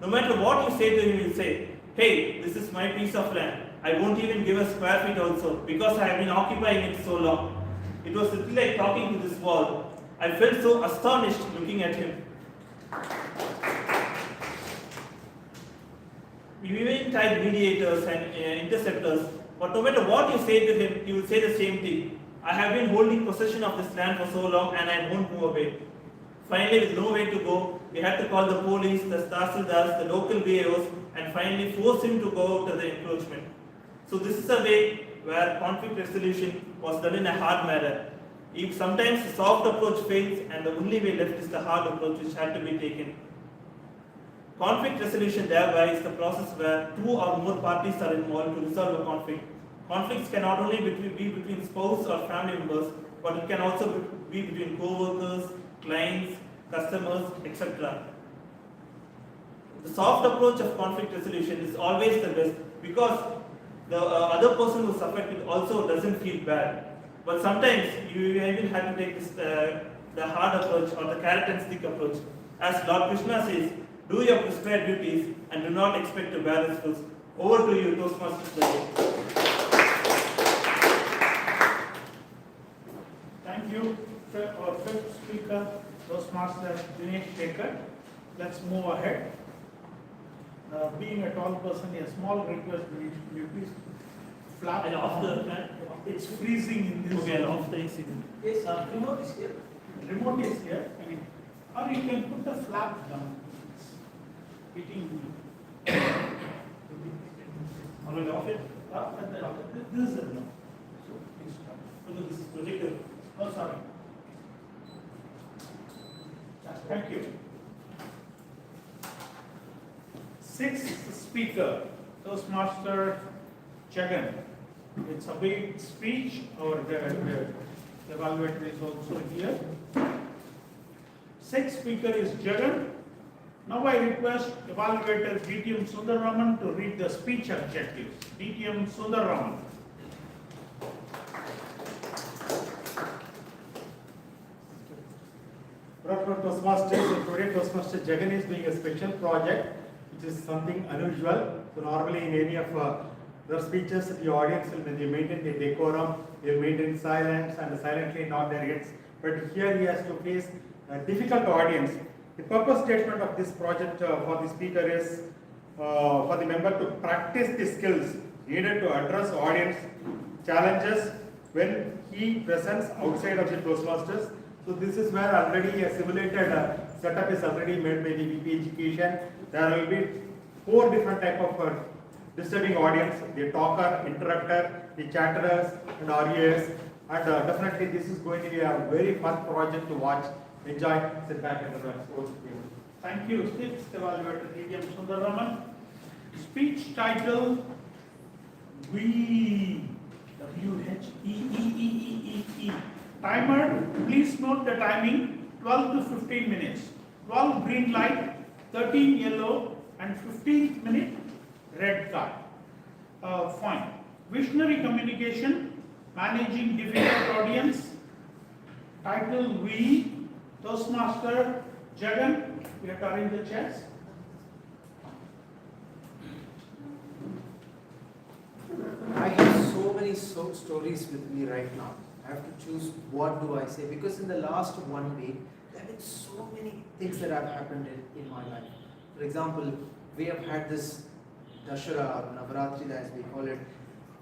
No matter what you say to him, he'll say, hey, this is my piece of land. I won't even give a square feet also because I have been occupying it so long. It was literally like talking to this wall. I felt so astonished looking at him. We even tried mediators and interceptors, but no matter what you say to him, he will say the same thing. I have been holding possession of this land for so long and I won't move away. Finally, with no way to go, we had to call the police, the Tahsildars, the local VAOs, and finally force him to go out of the encroachment. So this is a way where conflict resolution was done in a hard manner. If sometimes the soft approach fails and the only way left is the hard approach which had to be taken. Conflict resolution thereby is the process where two or more parties are involved to resolve a conflict. Conflicts can not only be between spouse or family members, but it can also be between co-workers, clients, customers, etc. The soft approach of conflict resolution is always the best because the other person who's affected also doesn't feel bad. But sometimes you even have to take this, the hard approach or the carrot and stick approach. As Lord Krishna says, do your prescribed duties and do not expect to bear results. Over to you, Toastmasters. Thank you. Our fifth speaker, Toastmaster Dinesh Shekhar. Let's move ahead. Being a tall person, a small request, will you please flap? And off the fan? It's freezing in this. Okay, off the AC. Yes, remote is here. Remote is here. I mean, or you can put the flap down. It's hitting me. Already off it? This is no. So please stop. No, this is projector. Oh, sorry. Thank you. Sixth speaker, Toastmaster Jagan. It's a big speech. Our evaluator is also here. Sixth speaker is Jagan. Now I request evaluator DTM Sundararaman to read the speech objectives. DTM Sundararaman. Toastmasters, today Toastmaster Jagan is doing a special project, which is something unusual. So normally in any of their speeches, the audience will maintain the decorum, they will maintain silence and silently nod their heads. But here he has to face a difficult audience. The purpose statement of this project for the speaker is for the member to practice the skills needed to address audience challenges when he presents outside of the Toastmasters. So this is where already a simulated setup is already made by the VP Education. There will be 4 different type of disturbing audience: the talker, interrupter, the chatterers, and RUS. And definitely this is going to be a very fun project to watch. Enjoy, sit back and relax. Thank you. Sixth evaluator DTM Sundararaman. Speech title: We WHEEEEEE. Timer, please note the timing: 12 to 15 minutes. 12 green light, 13 yellow, and 15th minute red card. Fine. Visionary communication, managing difficult audience. Title: We. Toastmaster Jagan, we have to arrange the chairs. I have so many stories with me right now. I have to choose what do I say, because in the last 1 week there have been so many things that have happened in my life. For example, we have had this Dashara or Navaratri as we call it.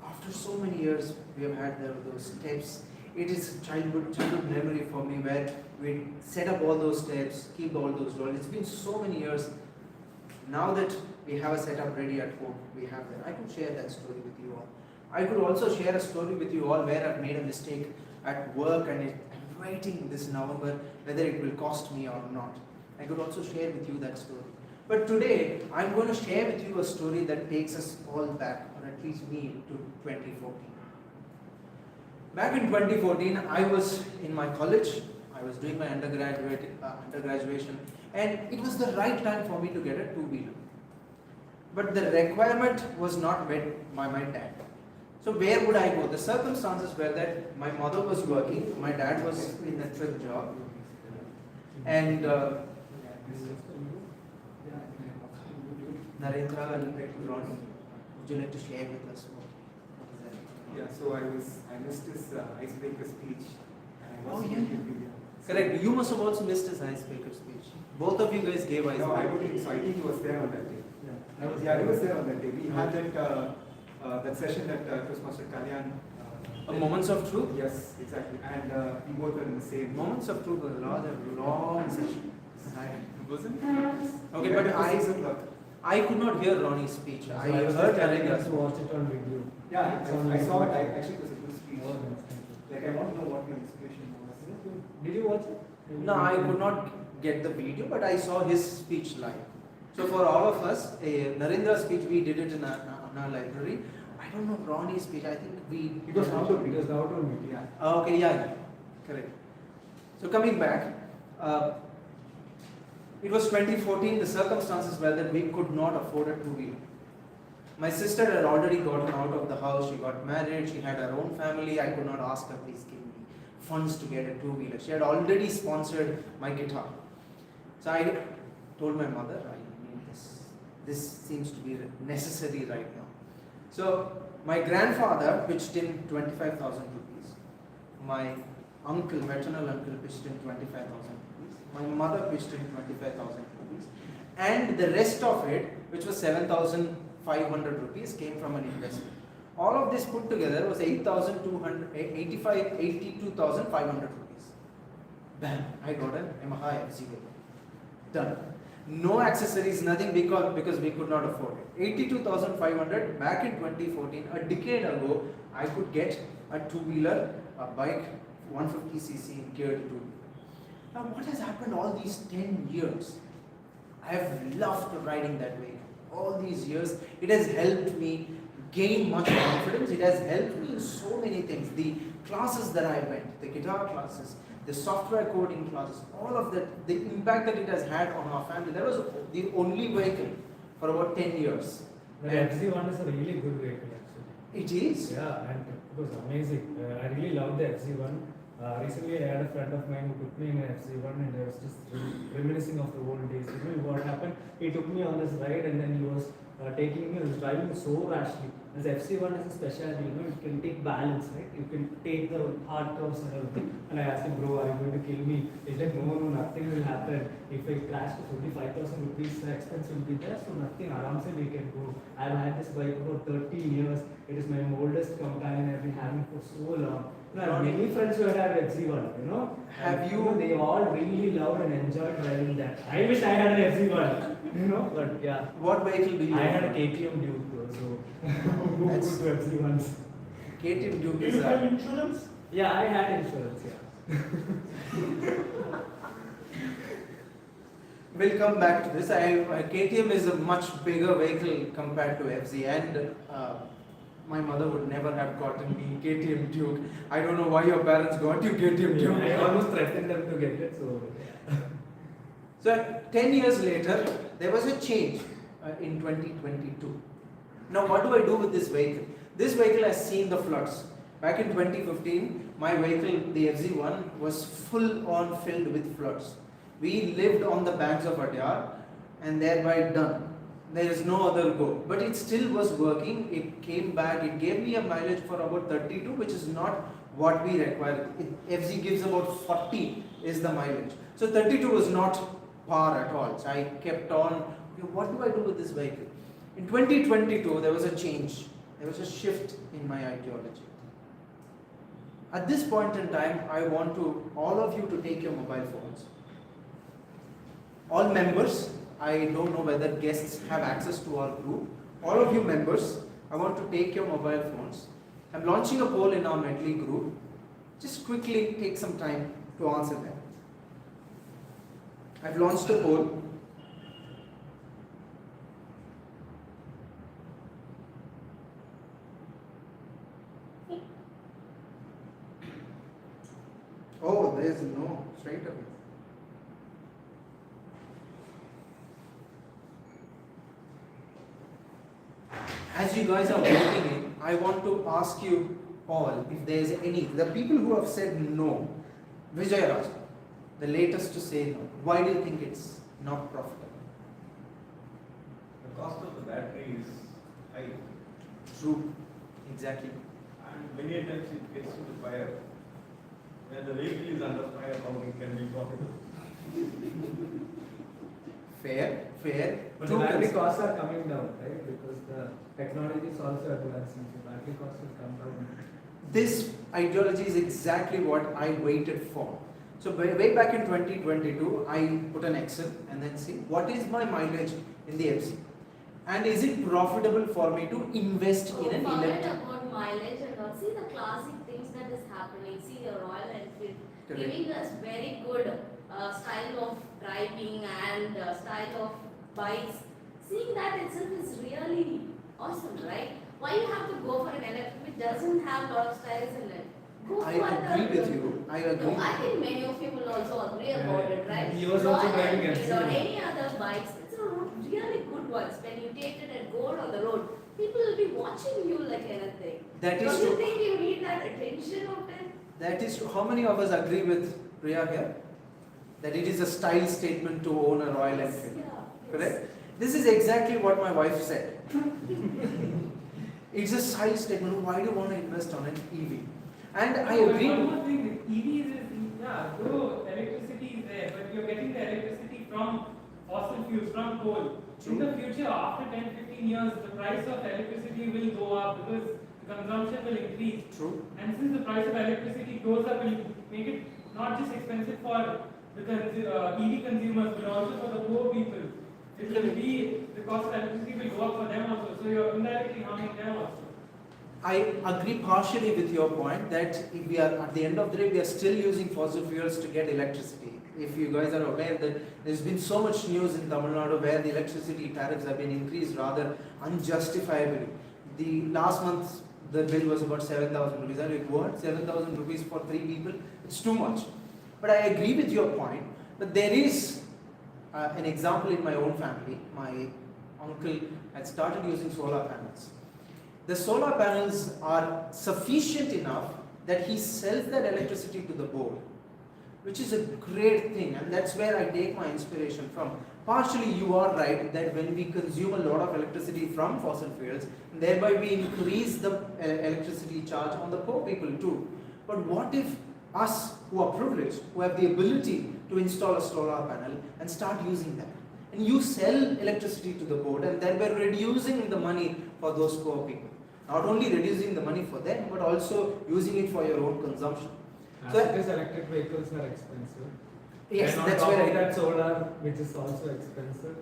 After so many years we have had those steps. It is childhood memory for me where we set up all those steps, keep all those rolls. It's been so many years. Now that we have a setup ready at home, we have that. I could share that story with you all. I could also share a story with you all where I've made a mistake at work and I'm waiting this November whether it will cost me or not. I could also share with you that story. But today, I'm going to share with you a story that takes us all back, or at least me, to 2014. Back in 2014, I was in my college. I was doing my undergraduation, and it was the right time for me to get a two-wheeler. but the requirement was not met by my dad. So where would I go? The circumstances were that my mother was working, my dad was in a trip job, and Narendra and Ronnie, would you like to share with us what is that? Yeah, so I missed his icebreaker speech. And I was Oh, yeah. thinking, yeah. Correct. You must have also missed his icebreaker speech. Both of you guys gave icebreaker. No, I don't think so. I think he was there on that day. He was there on that day. We had that session that Toastmaster Kalyan. Moments of Truth? Yes, exactly. And we both were in the same. Moments of Truth was a rather long session. Wasn't it? Okay, Yeah, but it was 6 o'clock. I could not hear Ronnie's speech. I was heard telling Narendra's. us to watch it on video. Yeah, It's on I saw it. YouTube. Actually, it was a good speech. Like, I want to know what your inspiration was. Did you watch it? No, I could not get the video, but I saw his speech live. So for all of us, Narendra's speech, we did it in our library. I don't know Ronnie's speech. I think we. It was out on video. Yeah. Okay, yeah, correct. So coming back, it was 2014. The circumstances were that we could not afford a two-wheeler. My sister had already gotten out of the house. She got married. She had her own family. I could not ask her, please give me funds to get a two-wheeler. She had already sponsored my guitar. So I told my mother, I need this. This seems to be necessary right now. So my grandfather pitched in 25,000 rupees. My uncle, maternal uncle, pitched in 25,000 rupees. My mother pitched in 25,000 rupees. And the rest of it, which was 7,500 rupees, came from an investment. All of this put together was 82,500 rupees. Bam! I got an Yamaha FC. Done. No accessories, nothing, because we could not afford it. 82,500 back in 2014, a decade ago, I could get a two-wheeler, a bike, 150cc geared two. Now, what has happened all these 10 years? I have loved riding that vehicle. All these years, it has helped me gain much confidence. It has helped me in so many things. The classes that I went, the guitar classes, the software coding classes, all of that, the impact that it has had on our family. That was the only vehicle for about 10 years. The FC1 is a really good vehicle actually. It is? Yeah, and it was amazing. I really loved the FC1. Recently I had a friend of mine who took me in an FC1 and I was just reminiscing of the old days. You know what happened? He took me on this ride and then he was taking me, he was driving so rashly. As FC1 has a specialty, you know, it can take balance, right? You can take the hard curves and everything. And I asked him, bro, are you going to kill me? He said, no, nothing will happen. If I crash, 45,000 rupees expense will be there, so nothing, around we can go. I've had this bike for 13 years. It is my oldest companion. I've been having for so long. I have many friends who have FC1, you know. They all really loved and enjoyed driving that. I wish I had an FC1, you know, but yeah. What vehicle do you I have? had a KTM Duke, so go to FC1s. KTM Duke Do is you have insurance? Yeah, I had insurance, yeah. We'll come back to this. KTM is a much bigger vehicle compared to FZ, and my mother would never have gotten me KTM Duke. I don't know why your parents got you KTM Duke. I almost threatened them to get it, so. So 10 years later, there was a change in 2022. Now what do I do with this vehicle? This vehicle has seen the floods. Back in 2015, my vehicle, the FZ1, was full on filled with floods. We lived on the banks of Adyar and thereby done. There is no other go. But it still was working. It came back. It gave me a mileage for about 32, which is not what we require. FZ gives about 40 is the mileage. So 32 was not par at all. So I kept on, what do I do with this vehicle? In 2022, there was a change. There was a shift in my ideology. At this point in time, I want all of you to take your mobile phones. All members, I don't know whether guests have access to our group. All of you members, I want to take your mobile phones. I'm launching a poll in our Medley group. Just quickly take some time to answer them. I've launched a poll. Oh, there's no straight away. as you guys are voting in, I want to ask you all if there is any, the people who have said no, Vijay Raj, the latest to say no, why do you think it's not profitable? The cost of the battery is high. True, exactly. And many a times it gets into fire. When the vehicle is under fire, how it can be profitable? Fair. But the battery costs are coming down, right? Because the technology is also advancing, so battery costs will come down. This ideology is exactly what I waited for. So way back in 2022, I put an Excel and then see what is my mileage in the FC. And is it profitable for me to invest in an Forget electric? about mileage and all. See the classic things that is happening. See the Royal Enfield giving us very good style of driving and style of bikes. Seeing that itself is really awesome, right? Why you have to go for an electric which doesn't have a lot of styles in it? I agree with you. I agree. No, I think many of you will also agree about it, right? He was also Royal driving Enfield FC. or any other bikes, it's a really good ones. When you take it and go on the road, people will be watching you like anything. That is Don't you true. think you need that attention of it? That is true. How many of us agree with Priya here? That it is a style statement to own a Royal Enfield. Yeah, Correct? This is exactly what my wife said. It's a style statement. Why do you want to invest on an EV? And I agree. One more thing, EVs is, though electricity is there, but you're getting the electricity from fossil fuels, from coal. True. In the future, after 10-15 years, the price of electricity will go up because the consumption will increase. True. And since the price of electricity goes up, it will make it not just expensive for the EV consumers, but also for the poor people. It will be, the cost of electricity will go up for them also, so you're indirectly harming them also. I agree partially with your point that if we are at the end of the day we are still using fossil fuels to get electricity. If you guys are aware that there's been so much news in Tamil Nadu where the electricity tariffs have been increased rather unjustifiably. The last month the bill was about 7,000 rupees. I like, what? 7,000 rupees for 3 people? It's too much. But I agree with your point. But there is an example in my own family. My uncle had started using solar panels. The solar panels are sufficient enough that he sells that electricity to the board, which is a great thing, and that's where I take my inspiration from. Partially you are right that when we consume a lot of electricity from fossil fuels, thereby we increase the electricity charge on the poor people too. But what if us who are privileged, who have the ability to install a solar panel and start using that, and you sell electricity to the board and thereby reducing the money for those poor people. Not only reducing the money for them, but also using it for your own consumption. As it is, electric vehicles are expensive. Yes, and that's on top where of that solar, which is also expensive.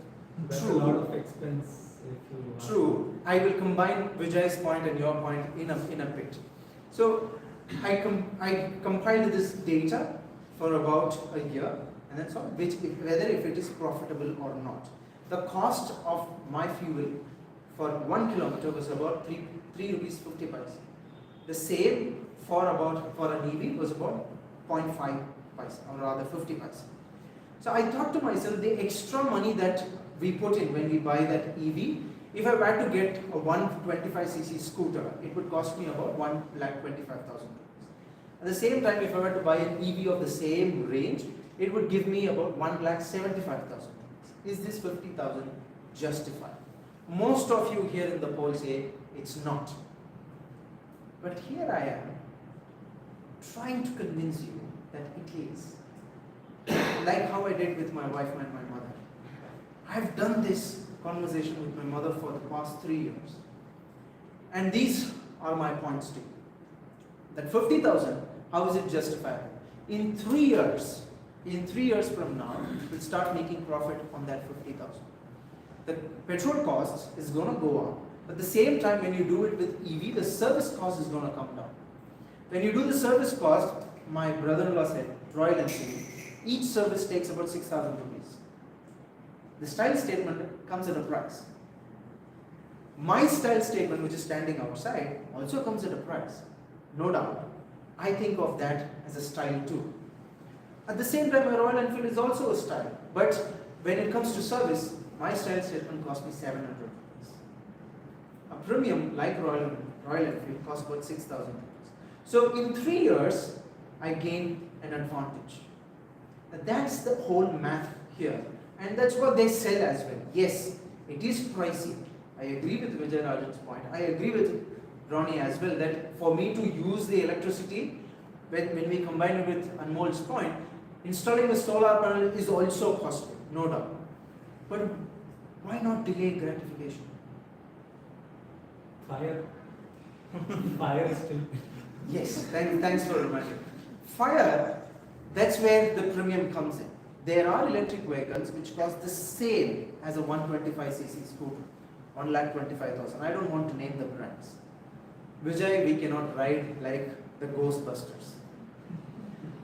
That's True. a lot of expense if you have. True. I will combine Vijay's point and your point in a bit. So I compiled this data for about a year and then saw whether if it is profitable or not. The cost of my fuel for 1 kilometer was about 3 rupees 50 paise. The same for an EV was about 0.5 paise, or rather 50 paise. So I thought to myself, the extra money that we put in when we buy that EV, if I were to get a 125cc scooter, it would cost me about 1,25,000 rupees. At the same time, if I were to buy an EV of the same range, it would give me about 1,75,000 rupees. Is this 50,000 justified? Most of you here in the poll say it's not. But here I am, trying to convince you that it is. Like how I did with my wife and my mother. I've done this conversation with my mother for the past 3 years. And these are my points to you. That 50,000, how is it justifiable? In 3 years from now, we'll start making profit on that 50,000. The petrol cost is going to go up. But at the same time, when you do it with EV, the service cost is going to come down. When you do the service cost, my brother-in-law said, Royal Enfield, each service takes about 6,000 rupees. The style statement comes at a price. My style statement, which is standing outside, also comes at a price. No doubt. I think of that as a style too. At the same time, my Royal Enfield is also a style. But when it comes to service, my style statement cost me 700 rupees. A premium, like Royal Enfield, costs about 6,000 rupees. So in 3 years, I gain an advantage. That's the whole math here. And that's what they sell as well. Yes, it is pricey. I agree with Vijay Rajan's point. I agree with Ronnie as well that for me to use the electricity, when we combine it with Anmol's point, installing a solar panel is also costly, no doubt. But why not delay gratification? Fire. Fire is still. Yes, thanks for reminding. Fire, that's where the premium comes in. There are electric vehicles which cost the same as a 125cc scooter, 1,25,000. I don't want to name the brands. Vijay, we cannot ride like the Ghostbusters.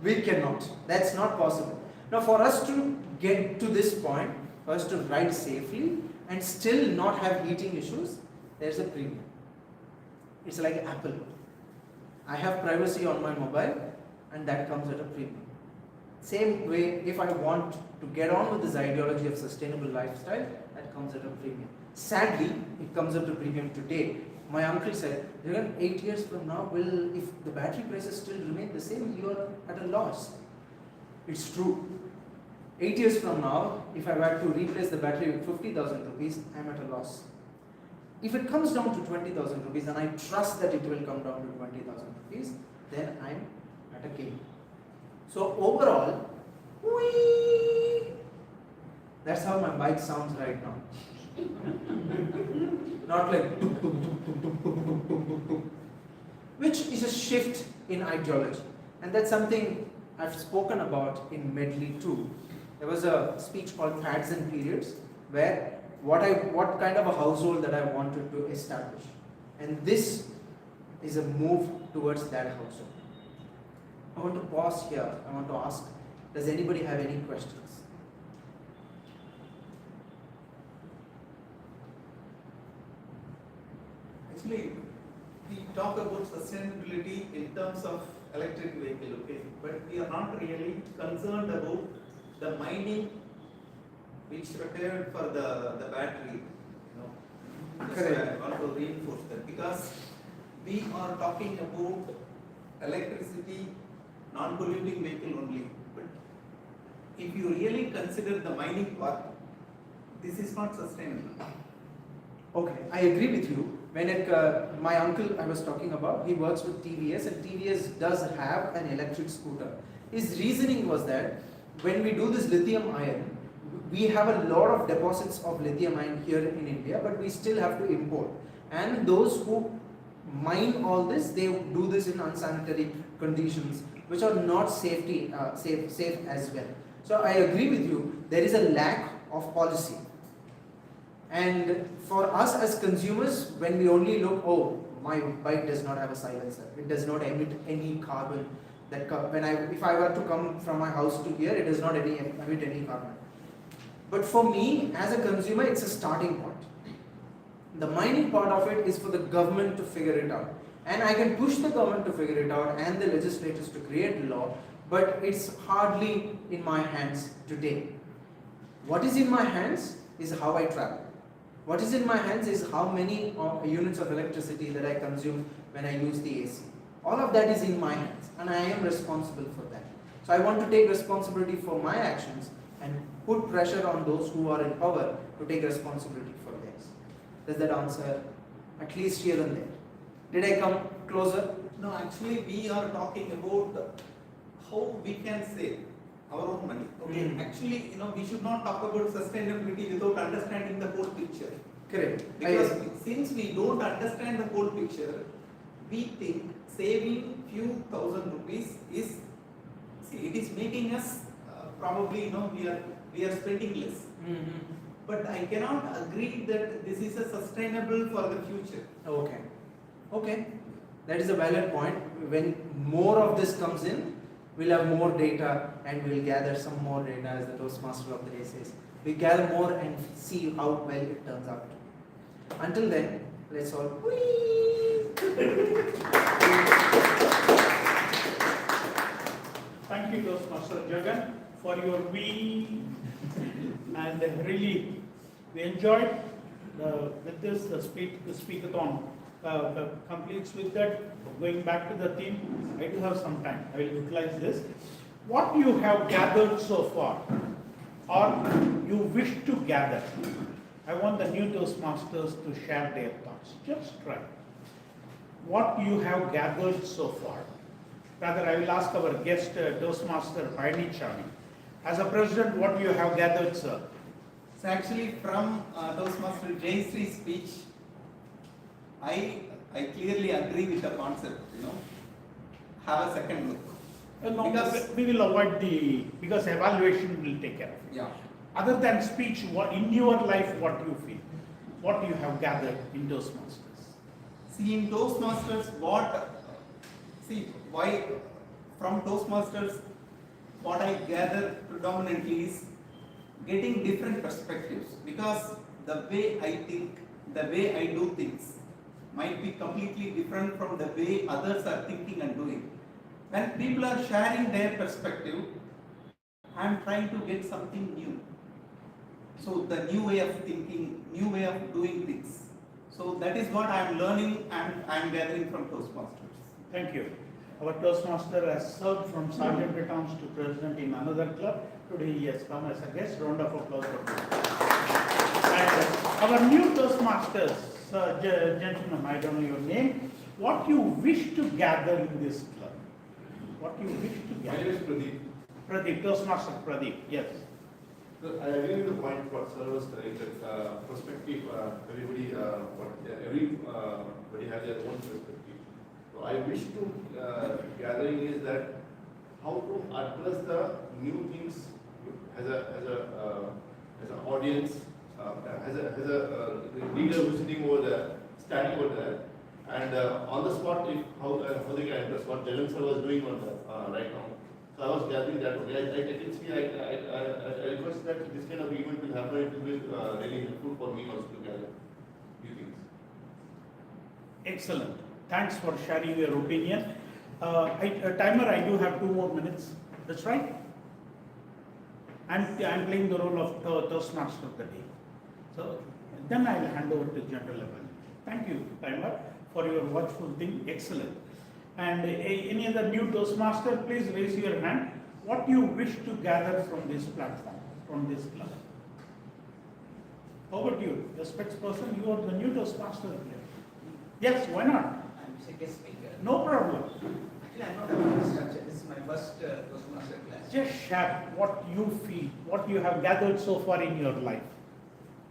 We cannot. That's not possible. Now, for us to get to this point, for us to ride safely and still not have heating issues, there's a premium. It's like Apple. I have privacy on my mobile, and that comes at a premium. Same way, if I want to get on with this ideology of sustainable lifestyle, that comes at a premium. Sadly, it comes at a premium today. My uncle said, 8 years from now, if the battery prices still remain the same, you are at a loss. It's true. 8 years from now, if I were to replace the battery with 50,000 rupees, I'm at a loss. If it comes down to 20,000 rupees, and I trust that it will come down to 20,000 rupees, then I'm at a gain. So overall, whee, that's how my bike sounds right now. Not like which is a shift in ideology, and that's something I've spoken about in Medley too. There was a speech called Fads and Periods, where what kind of a household that I wanted to establish, and this is a move towards that household. I want to pause here. I want to ask, does anybody have any questions? Actually, we talk about sustainability in terms of electric vehicle, okay, but we are not really concerned about the mining which required for the battery. I want to reinforce that because we are talking about electricity, non-polluting vehicle only. But if you really consider the mining part, this is not sustainable. Okay, I agree with you. When my uncle I was talking about, he works with TVS, and TVS does have an electric scooter. His reasoning was that when we do this lithium ion, we have a lot of deposits of lithium ion here in India, but we still have to import. And those who mine all this, they do this in unsanitary conditions, which are not safe as well. So I agree with you. There is a lack of policy. And for us as consumers, when we only look, oh, my bike does not have a silencer, it does not emit any carbon. That if I were to come from my house to here, it does not emit any carbon. But for me, as a consumer, it's a starting point. The mining part of it is for the government to figure it out. And I can push the government to figure it out and the legislators to create law, but it's hardly in my hands today. What is in my hands is how I travel. What is in my hands is how many units of electricity that I consume when I use the AC. All of that is in my hands, and I am responsible for that. So I want to take responsibility for my actions and put pressure on those who are in power to take responsibility for theirs. Does that answer at least here and there? Did I come closer? No, actually we are talking about how we can save our own money. Okay, actually, we should not talk about sustainability without understanding the whole picture. Correct. Because since we don't understand the whole picture, we think saving few thousand rupees is, it is making us probably, we are spending less. But I cannot agree that this is a sustainable for the future. Okay. That is a valid point. When more of this comes in, we'll have more data and we'll gather some more data, as the Toastmaster of the day says. We gather more and see how well it turns out to be. Until then, let's all Thank you, Toastmaster Jagan, for your we and really we enjoyed with this, the speakathon completes with that. Going back to the theme, I do have some time. I will utilize this. What you have gathered so far, or you wish to gather. I want the new Toastmasters to share their thoughts. Just try. What you have gathered so far. Rather, I will ask our guest Toastmaster Chami. As a president, what you have gathered, sir? So actually, from Toastmaster Jayasree's speech, I clearly agree with the concept. Have a second look. No, because we will avoid because evaluation will take care of it. Yeah. Other than speech, what in your life, what you feel, what you have gathered in Toastmasters? See, in Toastmasters, why from Toastmasters, what I gather predominantly is getting different perspectives, because the way I think, the way I do things might be completely different from the way others are thinking and doing. When people are sharing their perspective, I am trying to get something new. So the new way of thinking, new way of doing things. So that is what I am learning and I am gathering from Toastmasters. Thank you. Our Toastmaster has served from Sergeant at Arms to President in another club. Today he has come as a guest. Round of applause for him. And our new Toastmasters, gentlemen, I don't know your name. What you wish to gather in this club? What you wish to gather? My name is Pradeep. Pradeep, Toastmaster Pradeep, yes. So I agree with the point what sir was saying, that perspective, everybody has their own perspective. So I wish to gathering is that how to address the new things as an audience, as a leader who's sitting over there, standing over there, and on the spot, how they can address what Jalan sir was doing on the right now. So I was gathering that one. I can see, I request that this kind of event will happen. It will be really helpful for me also to gather new things. Excellent. Thanks for sharing your opinion. Timer, I do have 2 more minutes. That's right. I'm playing the role of Toastmaster of the day. So then I will hand over to General Level. Thank you, Timer, for your watchful thing. Excellent. And any other new Toastmaster, please raise your hand. What you wish to gather from this platform, from this club? How about you, the spokesperson? You are the new Toastmaster here. Yes, why not? I'm a guest speaker. No problem. Actually, I'm not from this structure. This is my first Toastmaster class. Just share what you feel, what you have gathered so far in your life.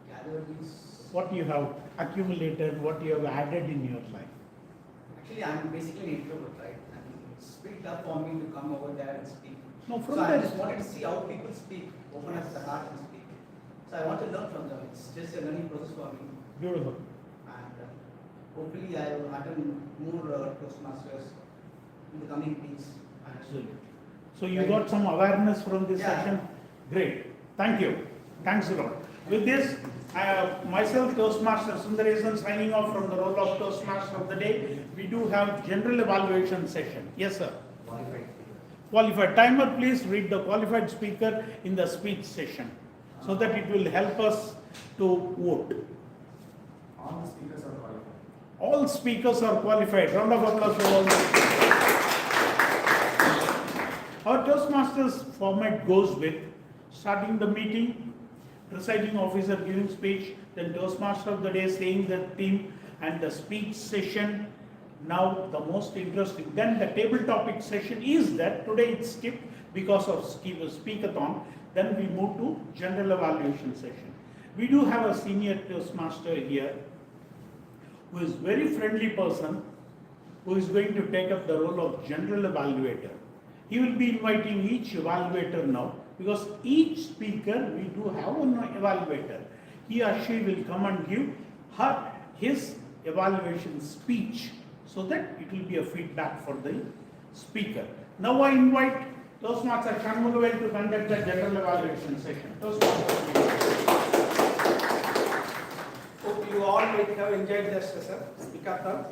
Gathered is... What you have accumulated, what you have added in your life. Actually, I'm basically an introvert, right? And it's pretty tough for me to come over there and speak. No, from so I there. just wanted to see how people speak, open up the heart and speak. So I want to learn from them. It's just a learning process for me. Beautiful. And hopefully I will attend more Toastmasters in the coming weeks. Absolutely. So you got some awareness from this session? Great. Thank you. Thanks a lot. With this, myself, Toastmaster Sundaresan, signing off from the role of Toastmaster of the day. We do have general evaluation session. Yes, sir. Qualified. Timer, please read the qualified speaker in the speech session so that it will help us to vote. All the speakers are qualified. All speakers are qualified. Round of applause for all the speakers. Our Toastmasters format goes with starting the meeting, presiding officer giving speech, then Toastmaster of the day saying the theme and the speech session. Now the most interesting, then the table topic session is that today it's skipped because of speakathon. Then we move to general evaluation session. We do have a senior Toastmaster here who is very friendly person who is going to take up the role of general evaluator. He will be inviting each evaluator now, because each speaker we do have an evaluator. He or she will come and give his evaluation speech so that it will be a feedback for the speaker. Now I invite Toastmaster Shanmugavel to conduct the general evaluation session. Hope you all might have enjoyed the session, speakathon.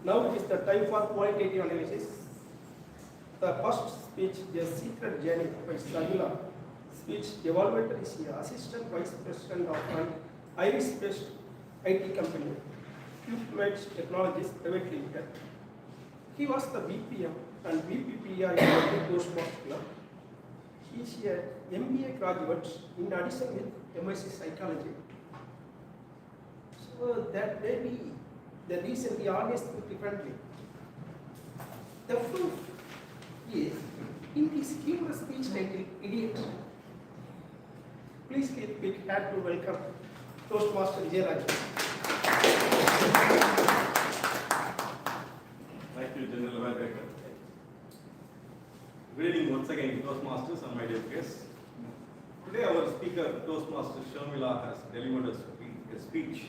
Now it is the time for qualitative analysis. The first speech, The Secret Journey by Sharmila. Speech evaluator is the Assistant Vice President of Fund Irish-based IT company, Equipment Technologies Private Limited. He was the VPM and VPPR in the Toastmasters Club. He is a MBA graduate in addition with MSc Psychology. So that may be the reason we always think differently. The proof is in his humorous speech titled Idiot. Please give a big hand to welcome Toastmaster Vijayaraj. Thank you, General America. Good evening once again, Toastmasters and my dear guests. Today our speaker, Toastmaster Sharmila, has delivered a speech.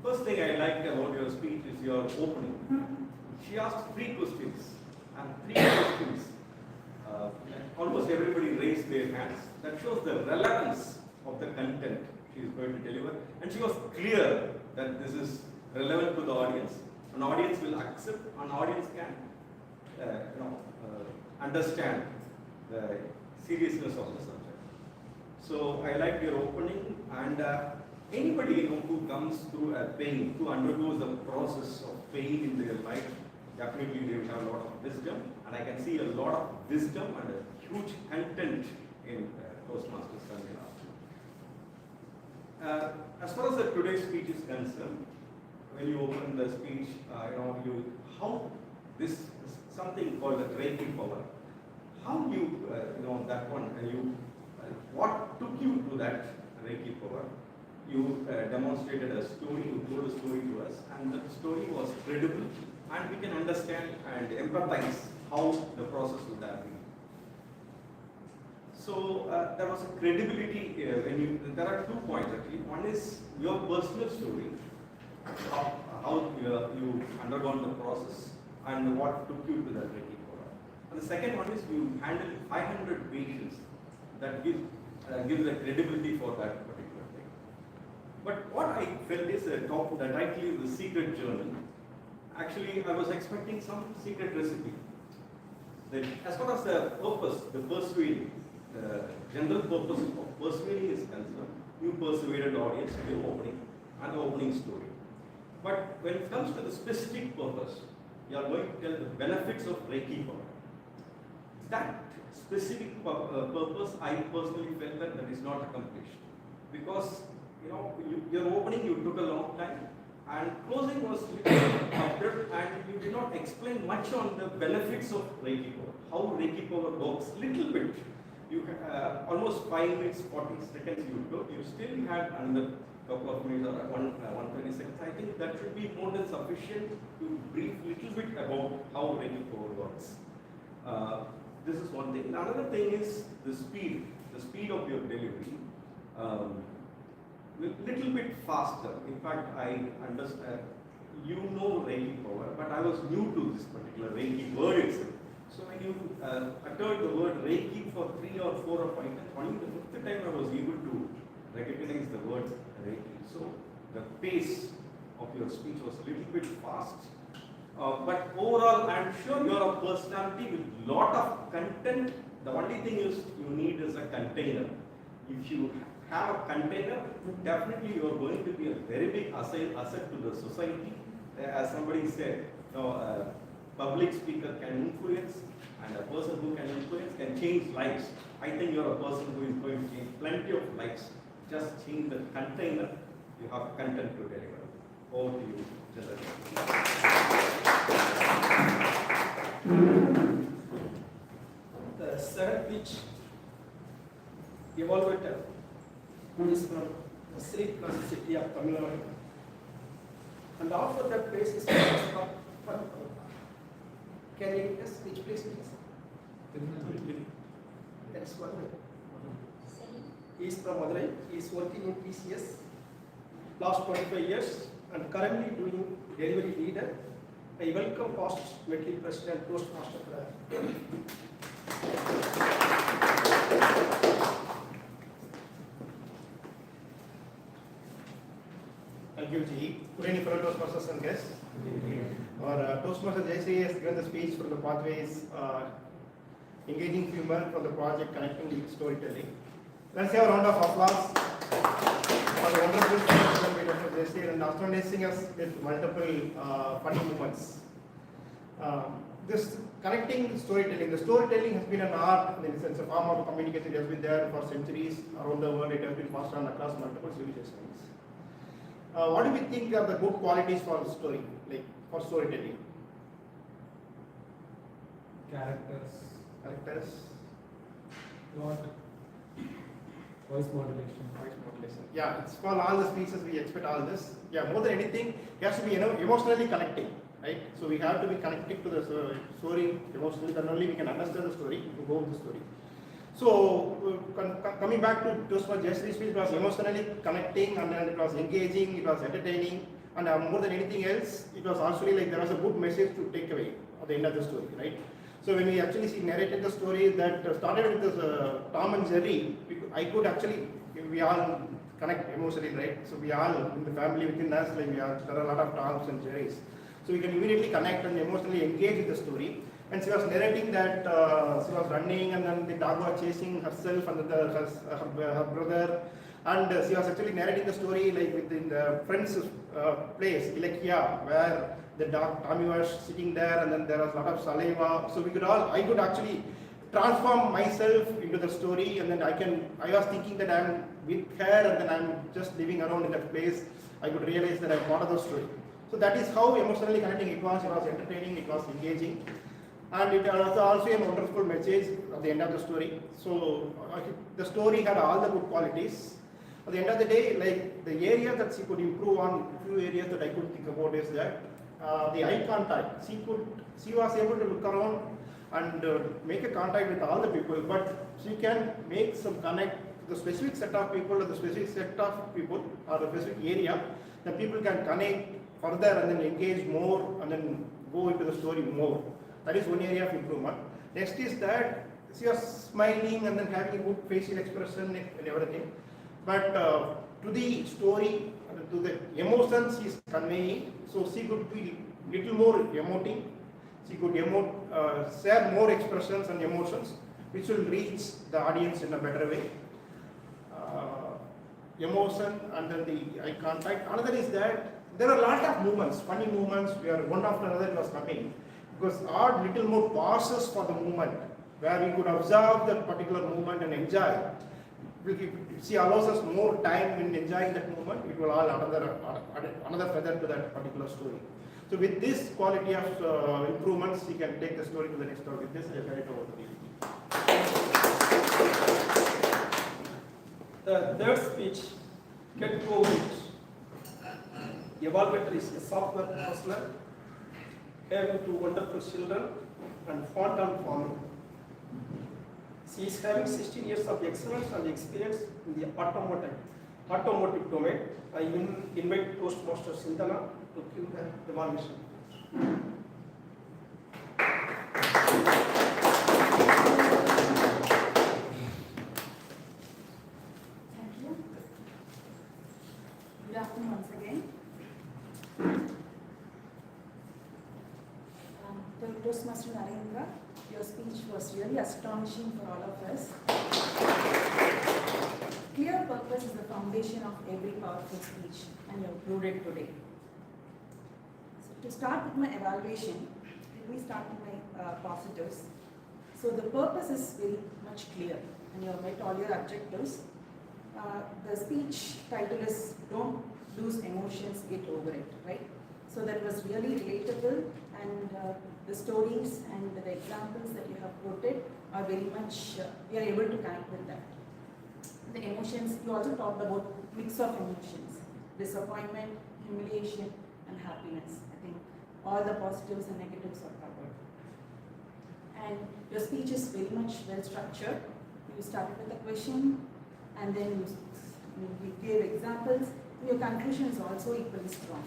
First thing I liked about your speech is your opening. She asked 3 questions, and 3 questions, almost everybody raised their hands. That shows the relevance of the content she is going to deliver, and she was clear that this is relevant to the audience. An audience will accept, an audience can understand the seriousness of the subject. So I liked your opening, and anybody who comes through a pain, who undergoes the process of pain in their life, definitely they will have a lot of wisdom, and I can see a lot of wisdom and a huge content in Toastmasters Sharmila. As far as today's speech is concerned, when you open the speech, how this is something called the Reiki power. How you that one, what took you to that Reiki power? You demonstrated a story, you told a story to us, and that story was credible, and we can understand and empathize how the process would have been. So there was a credibility there are 2 points actually. One is your personal story, how you undergone the process, and what took you to that Reiki power. And the second one is you handled 500 patients. That gives the credibility for that particular thing. But what I felt is the title is The Secret Journal. Actually, I was expecting some secret recipe. As far as the purpose, the persuading, the general purpose of persuading is concerned, you persuaded the audience with your opening and the opening story. But when it comes to the specific purpose, you are going to tell the benefits of Reiki power. That specific purpose, I personally felt that is not accomplished. Because, your opening, you took a long time, and closing was abrupt, and you did not explain much on the benefits of Reiki power, how Reiki power works, little bit. You almost 5 minutes, 40 seconds you took, you still had another couple of minutes or 120 seconds. I think that should be more than sufficient to brief little bit about how Reiki power works. This is one thing. Another thing is the speed of your delivery. Little bit faster. In fact, I understand, Reiki power, but I was new to this particular Reiki word itself. So when you uttered the word Reiki for 3 or 4 or 5 times, only the 5th time I was able to recognize the word Reiki. So the pace of your speech was a little bit fast. But overall, I'm sure you're a personality with lot of content. The only thing is you need is a container. If you have a container, definitely you are going to be a very big asset to the society. As somebody said, a public speaker can influence, and a person who can influence can change lives. I think you're a person who is going to change plenty of lives. Just change the container. You have content to deliver. Over to you, The 7th pitch evaluator is from the Sri City of Tamil Nadu. And after that place is from can you guess which place it is? That's one. He is from Madurai. He is working in TCS last 25 years and currently doing delivery leader. I welcome past Medley President Toastmaster. Thank you, G. Good evening, fellow Toastmasters and guests. Our Toastmaster JC has given the speech from the pathways engaging humor from the project connecting with storytelling. Let's have a round of applause for the wonderful presentation by Dr. Jesse and astonishing us with multiple funny moments. This connecting storytelling. The storytelling has been an art, in the sense, a form of communication. It has been there for centuries around the world. It has been passed on across multiple civilizations. What do we think are the good qualities for story, like for storytelling? Characters. Not voice modulation. Voice modulation. Yeah, it's for all the speeches we expect all this. Yeah, more than anything, it has to be emotionally connecting, right? So we have to be connected to the story emotionally. Then only we can understand the story, to go with the story. So coming back to Toastmasters Jayasree's speech, it was emotionally connecting, and then it was engaging, it was entertaining, and more than anything else, it was actually like there was a good message to take away at the end of the story, right? So when we actually narrated the story that started with this Tom and Jerry, I could actually, we all connect emotionally, right? So we all in the family within us, like there are a lot of Toms and Jerrys. So we can immediately connect and emotionally engage with the story. And she was narrating that she was running, and then the dog was chasing herself and her brother. And she was actually narrating the story like within the friend's place, Ilakia, where the dog Tommy was sitting there, and then there was a lot of saliva. So I could actually transform myself into the story, and then I was thinking that I'm with her, and then I'm just living around in that place. I could realize that I'm part of the story. So that is how emotionally connecting it was. It was entertaining, it was engaging. And it was also a wonderful message at the end of the story. So the story had all the good qualities. At the end of the day, like the area that she could improve on, a few areas that I could think about is that the eye contact. She was able to look around and make a contact with all the people, but she can make some connect to the specific set of people or the specific set of people or the specific area that people can connect further and then engage more and then go into the story more. That is one area of improvement. Next is that she was smiling and then having a good facial expression and everything. But to the story, to the emotions she is conveying, so she could be little more emoting. She could share more expressions and emotions, which will reach the audience in a better way. Emotion and then the eye contact. Another is that there are a lot of movements, funny movements, where one after another was coming. Because add little more pauses for the movement, where we could observe that particular movement and enjoy. She allows us more time in enjoying that movement. It will add another feather to that particular story. So with this quality of improvements, she can take the story to the next level. With this, I carry it over to you. The third speech, Get Over It. Evaluator is a software professional, having two wonderful children and fond on farming. She is having 16 years of excellence and experience in the automotive domain. I invite Toastmaster Sindana to give the evaluation. Thank you. Good afternoon once again. Toastmaster Narendra, your speech was really astonishing for all of us. Clear purpose is the foundation of every powerful speech, and you have proved it today. So to start with my evaluation, let me start with my positives. So the purpose is very much clear, and you have met all your objectives. The speech title is Don't Lose Emotions, Get Over It, right? So that was really relatable, and the stories and the examples that you have quoted are very much, we are able to connect with that. The emotions, you also talked about mix of emotions, disappointment, humiliation, and happiness. I think all the positives and negatives are covered. And your speech is very much well structured. You started with a question, and then you gave examples. Your conclusion is also equally strong.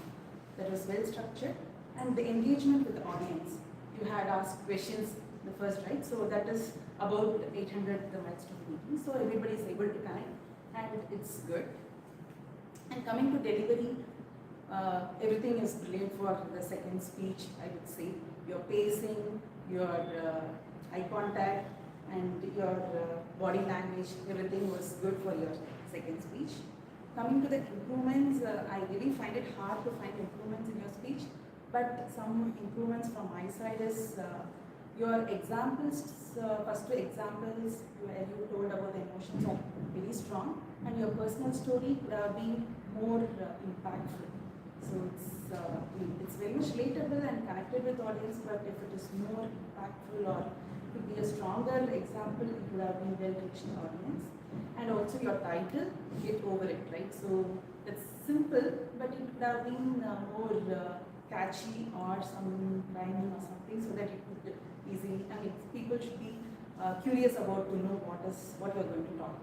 That was well structured, and the engagement with the audience. You had asked questions the first, right? So that is about 800 the milestone meeting. So everybody is able to connect, and it's good. And coming to delivery, everything is brilliant for the second speech. I would say your pacing, your eye contact, and your body language, everything was good for your second speech. Coming to the improvements, I really find it hard to find improvements in your speech, but some improvements from my side is your examples, first two examples where you told about the emotions are very strong, and your personal story could have been more impactful. So it's very much relatable and connected with audience, but if it is more impactful or could be a stronger example, it would have been well reached the audience. And also your title, Get Over It, right? So it's simple, but it could have been more catchy or some rhyming or something, so that it could easily, I mean, people should be curious about to know what you're going to talk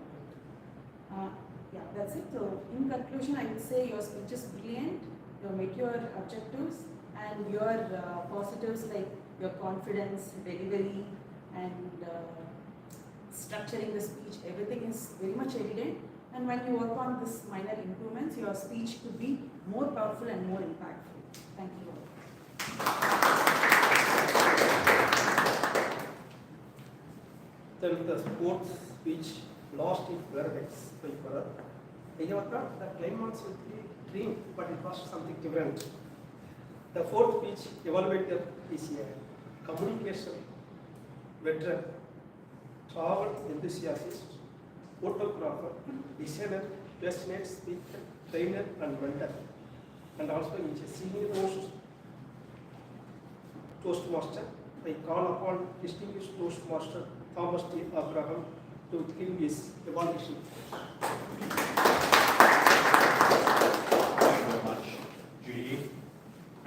about. Yeah, that's it. So in conclusion, I would say your speech is brilliant, you met your objectives, and your positives like your confidence, delivery, and structuring the speech, everything is very much evident. And when you work on this minor improvements, your speech could be more powerful and more impactful. Thank you all. Then the sports speech lost its verdicts by Bharat. I thought the climax would be dream, but it was something different. The fourth speech evaluator is a communication veteran, travel enthusiast, photographer, designer, passionate speaker, trainer, and mentor. And also he is a senior Toastmaster. I call upon distinguished Toastmaster Thomas T. Abraham to give his evaluation. Thank you very much, Judy.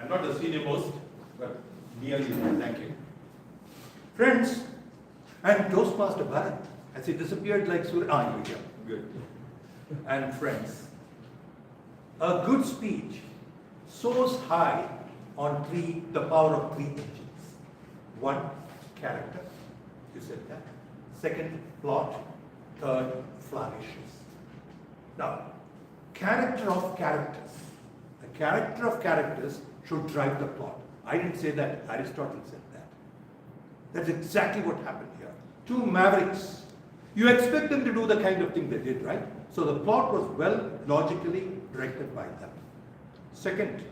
I'm not the senior most, but nearly there. Thank you. Friends, I'm Toastmaster Bharat. As he disappeared like Surya. Ah, here we go. Good. And friends, a good speech soars high on the power of three engines. One, character. You said that. Second, plot. Third, flourishes. Now, character of characters. The character of characters should drive the plot. I didn't say that. Aristotle said that. That's exactly what happened here. Two mavericks. You expect them to do the kind of thing they did, right? So the plot was well logically directed by them. Second,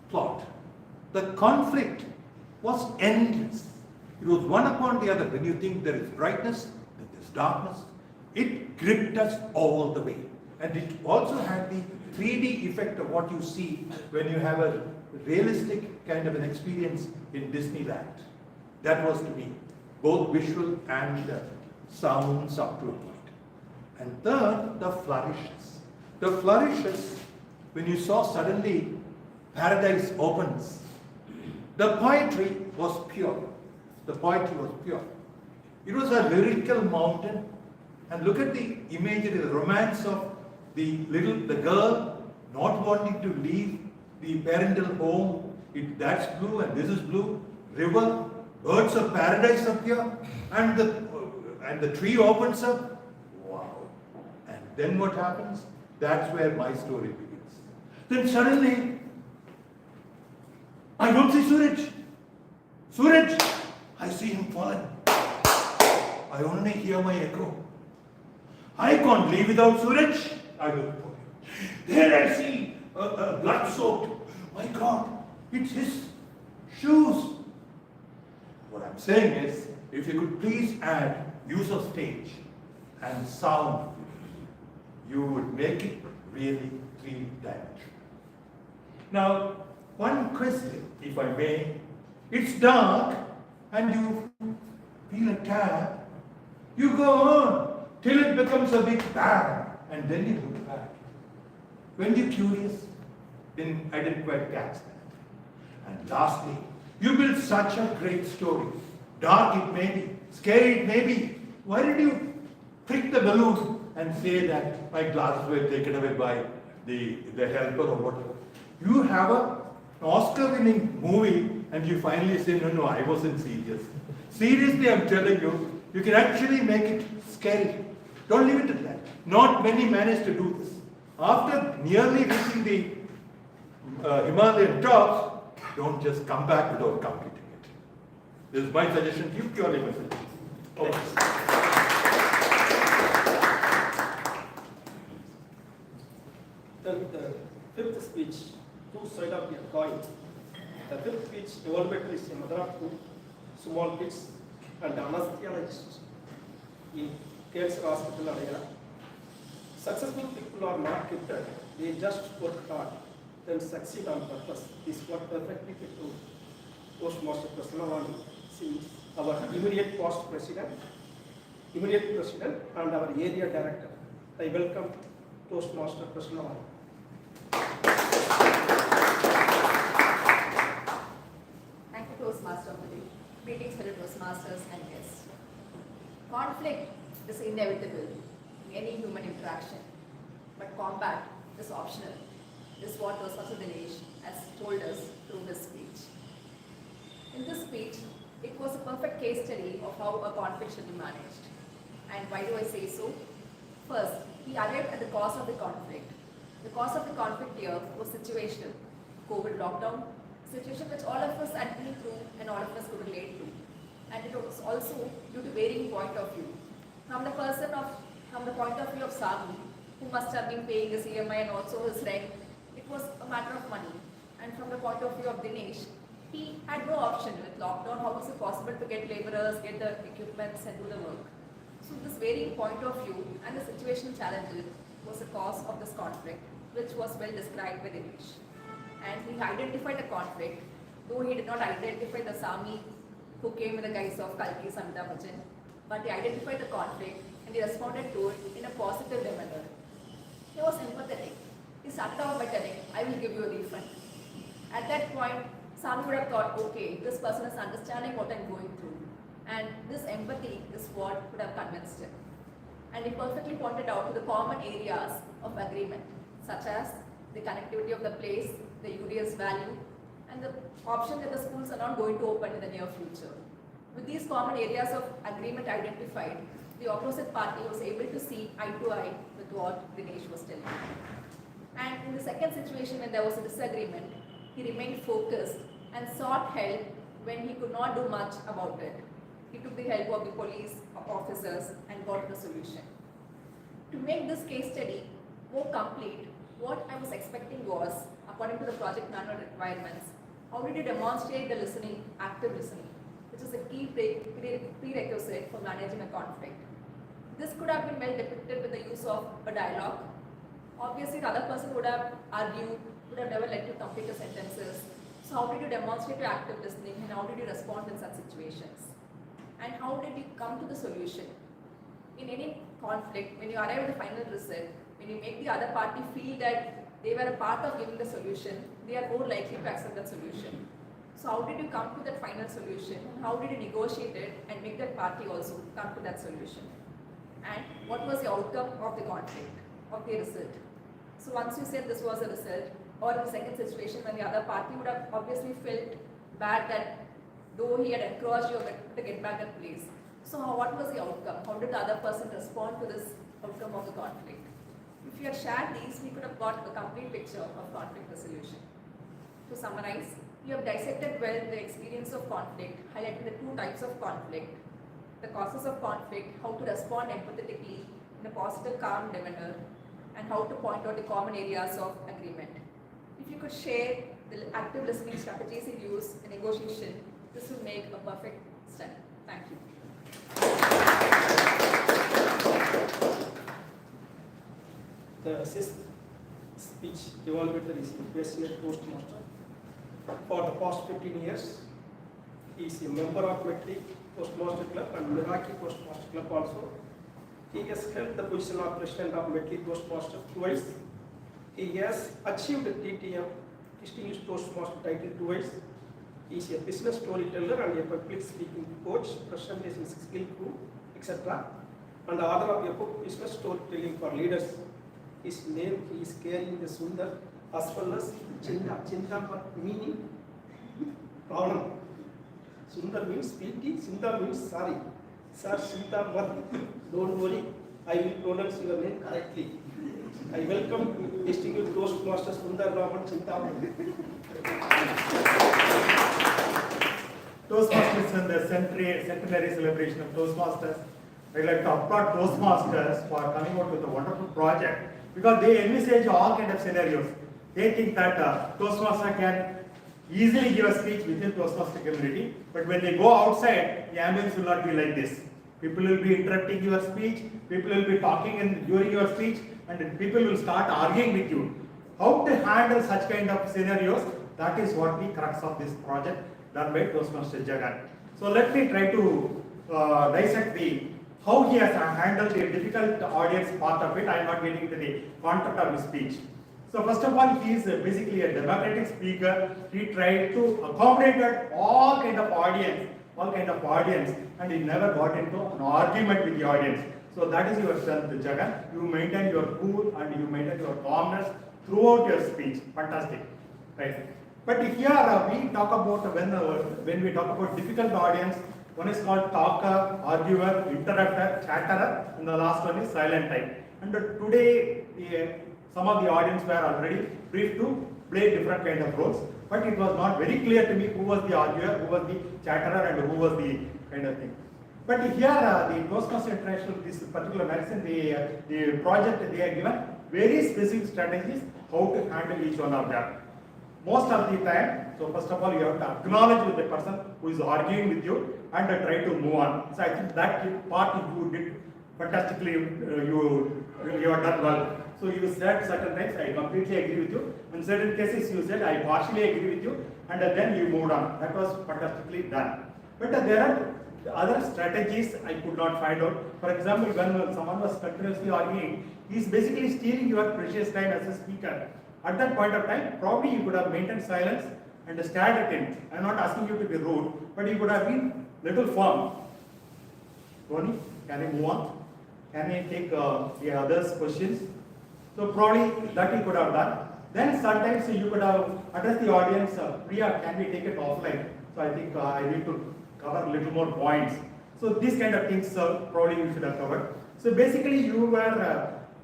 plot. The conflict was endless. It was one upon the other. When you think there is brightness, then there's darkness. It gripped us all the way. And it also had the 3D effect of what you see when you have a realistic kind of an experience in Disneyland. That was to me both visual and sounds up to a point. And third, the flourishes. The flourishes, when you saw suddenly paradise opens, the poetry was pure. The poetry was pure. It was a lyrical mountain. And look at the imagery, the romance of the girl not wanting to leave the parental home. That's blue and this is blue. River, birds of paradise appear, and the tree opens up. Wow. And then what happens? That's where my story begins. Then suddenly, I don't see Suraj. Suraj, I see him fallen. I only hear my echo. I can't live without Suraj. I look for him. There I see a blood-soaked. My God, it's his shoes. What I'm saying is, if you could please add use of stage and sound, you would make it really three-dimensional. Now, one question, if I may. It's dark and you feel a tap. You go on till it becomes a big bang, and then you look back. When you're curious, then I didn't quite catch that. And lastly, you built such a great story. Dark it may be, scary it may be. Why did you prick the balloon and say that my glasses were taken away by the helper or whatever? You have an Oscar-winning movie and you finally say, no, I wasn't serious. Seriously, I'm telling you, you can actually make it scary. Don't leave it at that. Not many manage to do this. After nearly reaching the Himalayan tops, don't just come back without completing it. This is my suggestion to you, purely my suggestion. Then the fifth speech, two sides of the coin. The fifth speech evaluator is a mother of two small kids and anesthesiologist in Cancer Hospital, Adela. Successful people are not gifted, they just work hard, then succeed on purpose. This is what perfectly fit to Toastmaster Prasanavani, since our immediate past president, and our area director. I welcome Toastmaster Prasanavani. Thank you, Toastmaster of the Day. Greetings, fellow Toastmasters and guests. Conflict is inevitable in any human interaction, but combat is optional. This is what Toastmaster Dinesh has told us through this speech. In this speech, it was a perfect case study of how a conflict should be managed. And why do I say so? First, he arrived at the cause of the conflict. The cause of the conflict here was situational. COVID lockdown, situation which all of us had been through and all of us could relate to. And it was also due to varying point of view. From the point of view of Sami, who must have been paying his EMI and also his rent, it was a matter of money. And from the point of view of Dinesh, he had no option with lockdown. How was it possible to get laborers, get the equipments and do the work? So this varying point of view and the situational challenges was the cause of this conflict, which was well described by Dinesh. And he identified the conflict, though he did not identify the Sami who came in the guise of Kalki Samita Bhajan, but he identified the conflict and he responded to it in a positive manner. He was empathetic. He started off by telling, I will give you a refund. At that point, Sami would have thought, okay, this person is understanding what I'm going through. And this empathy is what would have convinced him. And he perfectly pointed out to the common areas of agreement, such as the connectivity of the place, the UDS value, and the option that the schools are not going to open in the near future. With these common areas of agreement identified, the opposite party was able to see eye to eye with what Dinesh was telling. And in the second situation, when there was a disagreement, he remained focused and sought help when he could not do much about it. He took the help of the police officers and got the solution. To make this case study more complete, what I was expecting was, according to the project manual requirements, how did you demonstrate the listening, active listening, which is a key prerequisite for managing a conflict. This could have been well depicted with the use of a dialogue. Obviously, the other person would have argued, would have never let you complete your sentences. So how did you demonstrate your active listening and how did you respond in such situations? And how did you come to the solution? In any conflict, when you arrive at the final result, when you make the other party feel that they were a part of giving the solution, they are more likely to accept that solution. So how did you come to that final solution? And how did you negotiate it and make that party also come to that solution? And what was the outcome of the conflict, of the result? So once you said this was a result, or in the second situation when the other party would have obviously felt bad that though he had encouraged you to get back at place. So what was the outcome? How did the other person respond to this outcome of the conflict? If you had shared these, we could have got a complete picture of conflict resolution. To summarize, you have dissected well the experience of conflict, highlighting the two types of conflict, the causes of conflict, how to respond empathetically in a positive, calm demeanor, and how to point out the common areas of agreement. If you could share the active listening strategies you use in negotiation, this will make a perfect study. Thank you. The sixth speech evaluator is basically a Toastmaster. For the past 15 years, he is a member of Medley Toastmaster Club and Meraki Toastmaster Club also. He has held the position of President of Medley Toastmaster twice. He has achieved the TTM, Distinguished Toastmaster title twice. He is a business storyteller and a public speaking coach, presentation skill group, etc. And the author of a book, Business Storytelling for Leaders. His name, he is carrying the Sundar as well as Chinda. Chinda meaning problem. Sundar means pity, Sundar means sorry. Sir, Shinta Mat, don't worry, I will pronounce your name correctly. I welcome distinguished Toastmaster Sundar Raman Chinta. Toastmasters and the centenary celebration of Toastmasters. I'd like to applaud Toastmasters for coming out with a wonderful project because they envisage all kind of scenarios. They think that Toastmaster can easily give a speech within Toastmaster community, but when they go outside, the ambience will not be like this. People will be interrupting your speech, people will be talking during your speech, and people will start arguing with you. How to handle such kind of scenarios, that is what the crux of this project done by Toastmaster Jagan. So let me try to dissect how he has handled the difficult audience part of it. I am not getting to the content of his speech. So first of all, he is basically a democratic speaker. He tried to accommodate all kind of audience, and he never got into an argument with the audience. So that is your strength, Jagan. You maintain your cool and you maintain your calmness throughout your speech. Fantastic, right? But here we talk about when we talk about difficult audience. One is called talker, arguer, interrupter, chatterer, and the last one is silent type. And today, some of the audience were already briefed to play different kind of roles, but it was not very clear to me who was the arguer, who was the chatterer, and who was the kind of thing. But here, the Toastmaster International, this particular magazine, the project, they have given very specific strategies how to handle each one of them. Most of the time, so first of all, you have to acknowledge with the person who is arguing with you and try to move on. So I think that part you did fantastically, you have done well. So you said certain times, I completely agree with you. In certain cases, you said, I partially agree with you, and then you moved on. That was fantastically done. But there are other strategies I could not find out. For example, when someone was continuously arguing, he is basically stealing your precious time as a speaker. At that point of time, probably you could have maintained silence and stared at him. I am not asking you to be rude, but you could have been little firm. Tony, can you move on? Can you take the others' questions? So probably that you could have done. Then sometimes you could have addressed the audience, Priya, can we take it offline? So I think I need to cover a little more points. So these kind of things probably you should have covered. So basically you were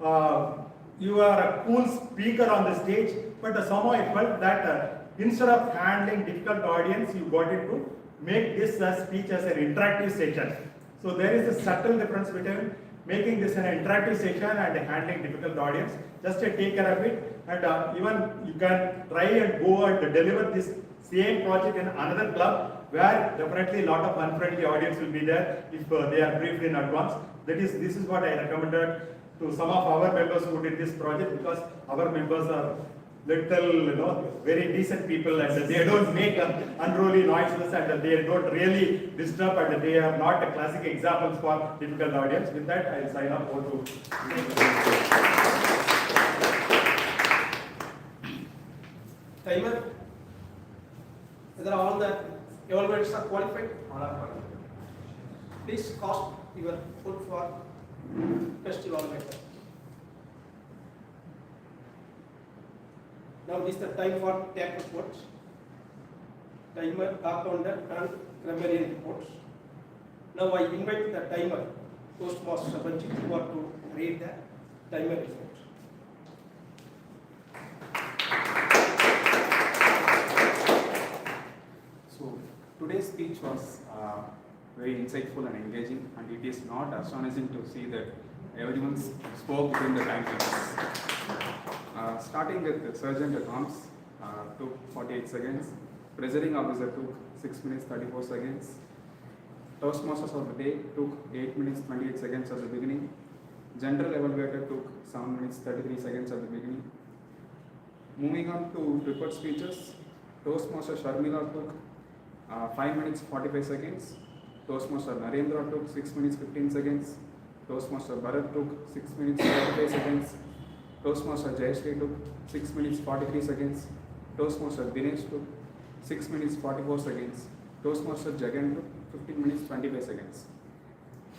a cool speaker on the stage, but somehow I felt that instead of handling difficult audience, you got into make this speech as an interactive session. So there is a subtle difference between making this an interactive session and handling difficult audience. Just take care of it, and even you can try and go and deliver this same project in another club where definitely a lot of unfriendly audience will be there if they are briefed in advance. This is what I recommended to some of our members who did this project, because our members are little, very decent people, and they don't make unruly noises, and they don't really disturb, and they are not classic examples for difficult audience. With that, I will sign up over to timer. Whether all the evaluators are qualified? All are qualified. Please cast your vote for best evaluator. Now this is the time for tap reports, timer, talk counter, and grammarian reports. Now I invite the timer, Toastmaster Sabanjit, to read the timer report. So today's speech was very insightful and engaging, and it is not astonishing to see that everyone spoke within the time limits. Starting with the Sergeant at Arms, took 48 seconds. Presiding Officer took 6 minutes 34 seconds. Toastmasters of the day took 8 minutes 28 seconds at the beginning. General Evaluator took 7 minutes 33 seconds at the beginning. Moving on to prepared speeches, Toastmaster Sharmila took 5 minutes 45 seconds. Toastmaster Narendra took 6 minutes 15 seconds. Toastmaster Bharat took 6 minutes 45 seconds. Toastmaster Jayashree took 6 minutes 43 seconds. Toastmaster Dinesh took 6 minutes 44 seconds. Toastmaster Jagan took 15 minutes 25 seconds.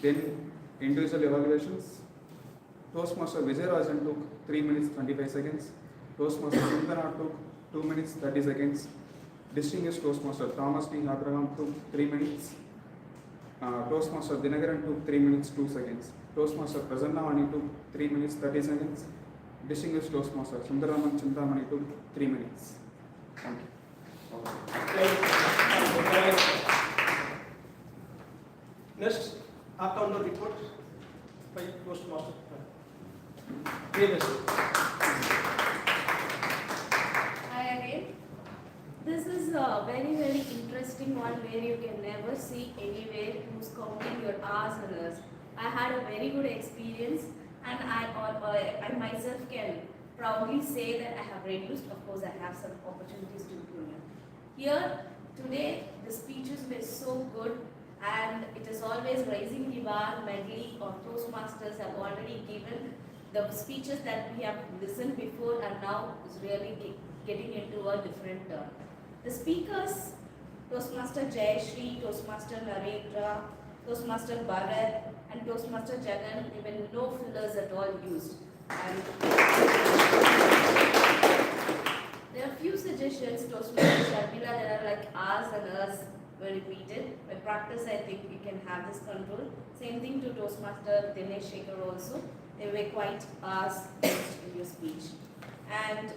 Then individual evaluations. Toastmaster Vijayarajan took 3 minutes 25 seconds. Toastmaster Sundara took 2 minutes 30 seconds. Distinguished Toastmaster Thomas D. Abraham took 3 minutes. Toastmaster Dinagaran took 3 minutes 2 seconds. Toastmaster Prasanna Vani took 3 minutes 30 seconds. Distinguished Toastmaster Sundaraman Chintamani took 3 minutes. Thank you. Next, act on the report by Toastmaster. Hi again. This is a very, very interesting one where you can never see anywhere who's counting your hours and hours. I had a very good experience, and I myself can proudly say that I have reduced. Of course, I have some opportunities to implement. Here, today, the speeches were so good, and it is always raising the bar. Medley or Toastmasters have already given the speeches that we have listened before, and now is really getting into a different turn. The speakers, Toastmaster Jayashree, Toastmaster Narendra, Toastmaster Bharat, and Toastmaster Jagan, even no fillers at all used. And there are few suggestions. Toastmaster Sharmila, there are like hours and hours were repeated. By practice, I think we can have this control. Same thing to Toastmaster Dinesh Shekhar also. They were quite hours used in your speech. And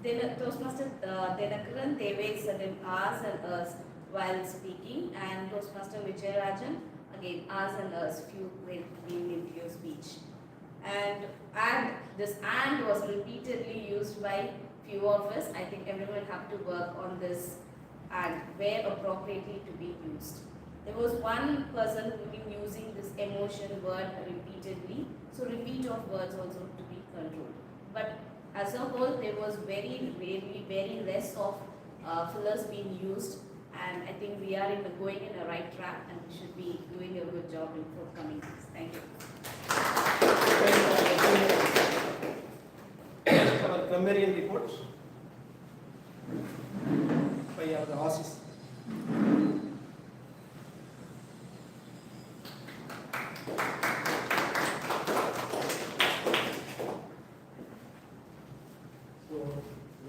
then Toastmaster Dinakaran, they were certain hours and hours while speaking. And Toastmaster Vijayarajan, again, hours and hours, few were being into your speech. And this and was repeatedly used by few of us. I think everyone have to work on this and where appropriately to be used. There was one person who been using this emotion word repeatedly, so repeat of words also to be controlled. But as a whole, there was very less of fillers being used, and I think we are going in the right track, and we should be doing a good job in forthcoming days. Thank you. Our grammarian reports by our Assis.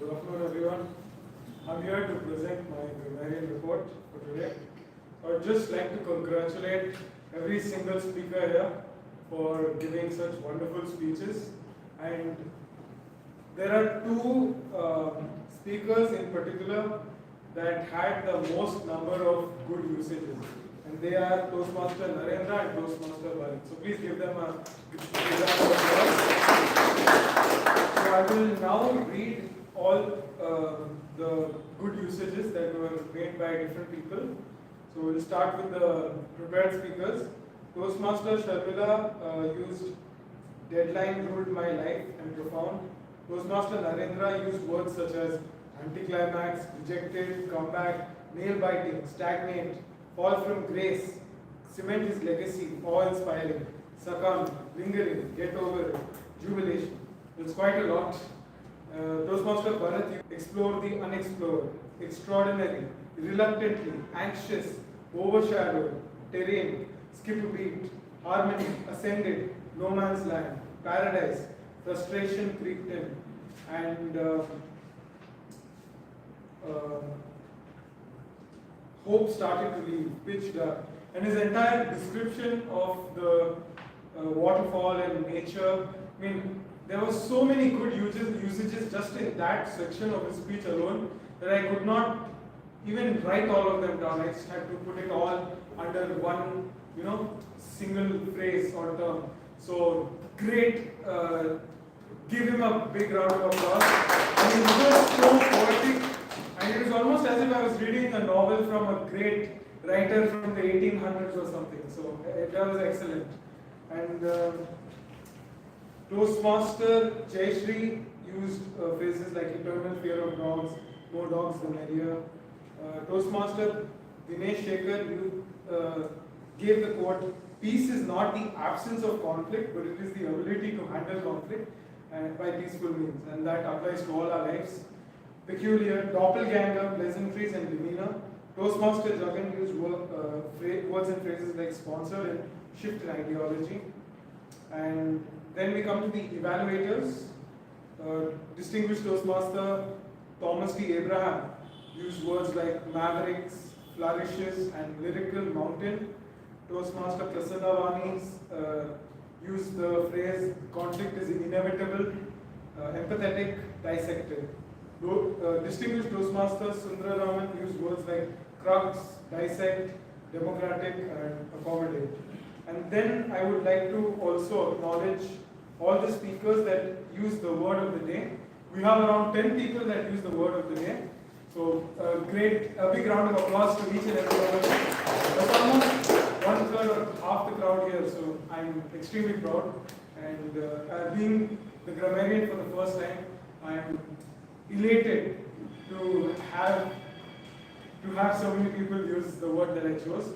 Good afternoon, everyone. I'm here to present my grammarian report for today. I would just like to congratulate every single speaker here for giving such wonderful speeches. And there are two speakers in particular that had the most number of good usages. And they are Toastmaster Narendra and Toastmaster Bharat. So please give them a round of applause. So I will now read all the good usages that were made by different people. So we'll start with the prepared speakers. Toastmaster Sharmila used deadline ruled my life and profound. Toastmaster Narendra used words such as anticlimax, rejected, comeback, nail biting, stagnate, fall from grace, cement his legacy, awe-inspiring, succumb, lingering, get over it, jubilation. It's quite a lot. Toastmaster Bharat, explore the unexplored, extraordinary, reluctantly, anxious, overshadowed, terrain, skip a beat, harmony, ascended, no man's land, paradise, frustration creeped in, and hope started to leave, pitch dark. And his entire description of the waterfall and nature, I mean, there were so many good usages just in that section of his speech alone that I could not even write all of them down. I just had to put it all under one, single phrase or term. So great. Give him a big round of applause. I mean, it was so poetic, and it was almost as if I was reading a novel from a great writer from the 1800s or something. So that was excellent. And Toastmaster Jayashree used phrases like eternal fear of dogs, more dogs the merrier. Toastmaster Dinesh Shekhar gave the quote, peace is not the absence of conflict, but it is the ability to handle conflict by peaceful means, and that applies to all our lives. Peculiar, doppelganger, pleasantries and demeanor. Toastmaster Jagan used words and phrases like sponsor and shift in ideology. And then we come to the evaluators. Distinguished Toastmaster Thomas T. Abraham used words like mavericks, flourishes and lyrical mountain. Toastmaster Prasanna Vani used the phrase conflict is inevitable, empathetic, dissected. Distinguished Toastmaster Sundararaman used words like crux, dissect, democratic and accommodating. And then I would like to also acknowledge all the speakers that use the word of the day. We have around 10 people that use the word of the day. So a big round of applause to each and every one of them. That's almost 1/3 or half the crowd here, so I'm extremely proud. And being the grammarian for the first time, I'm elated to have so many people use the word that I chose.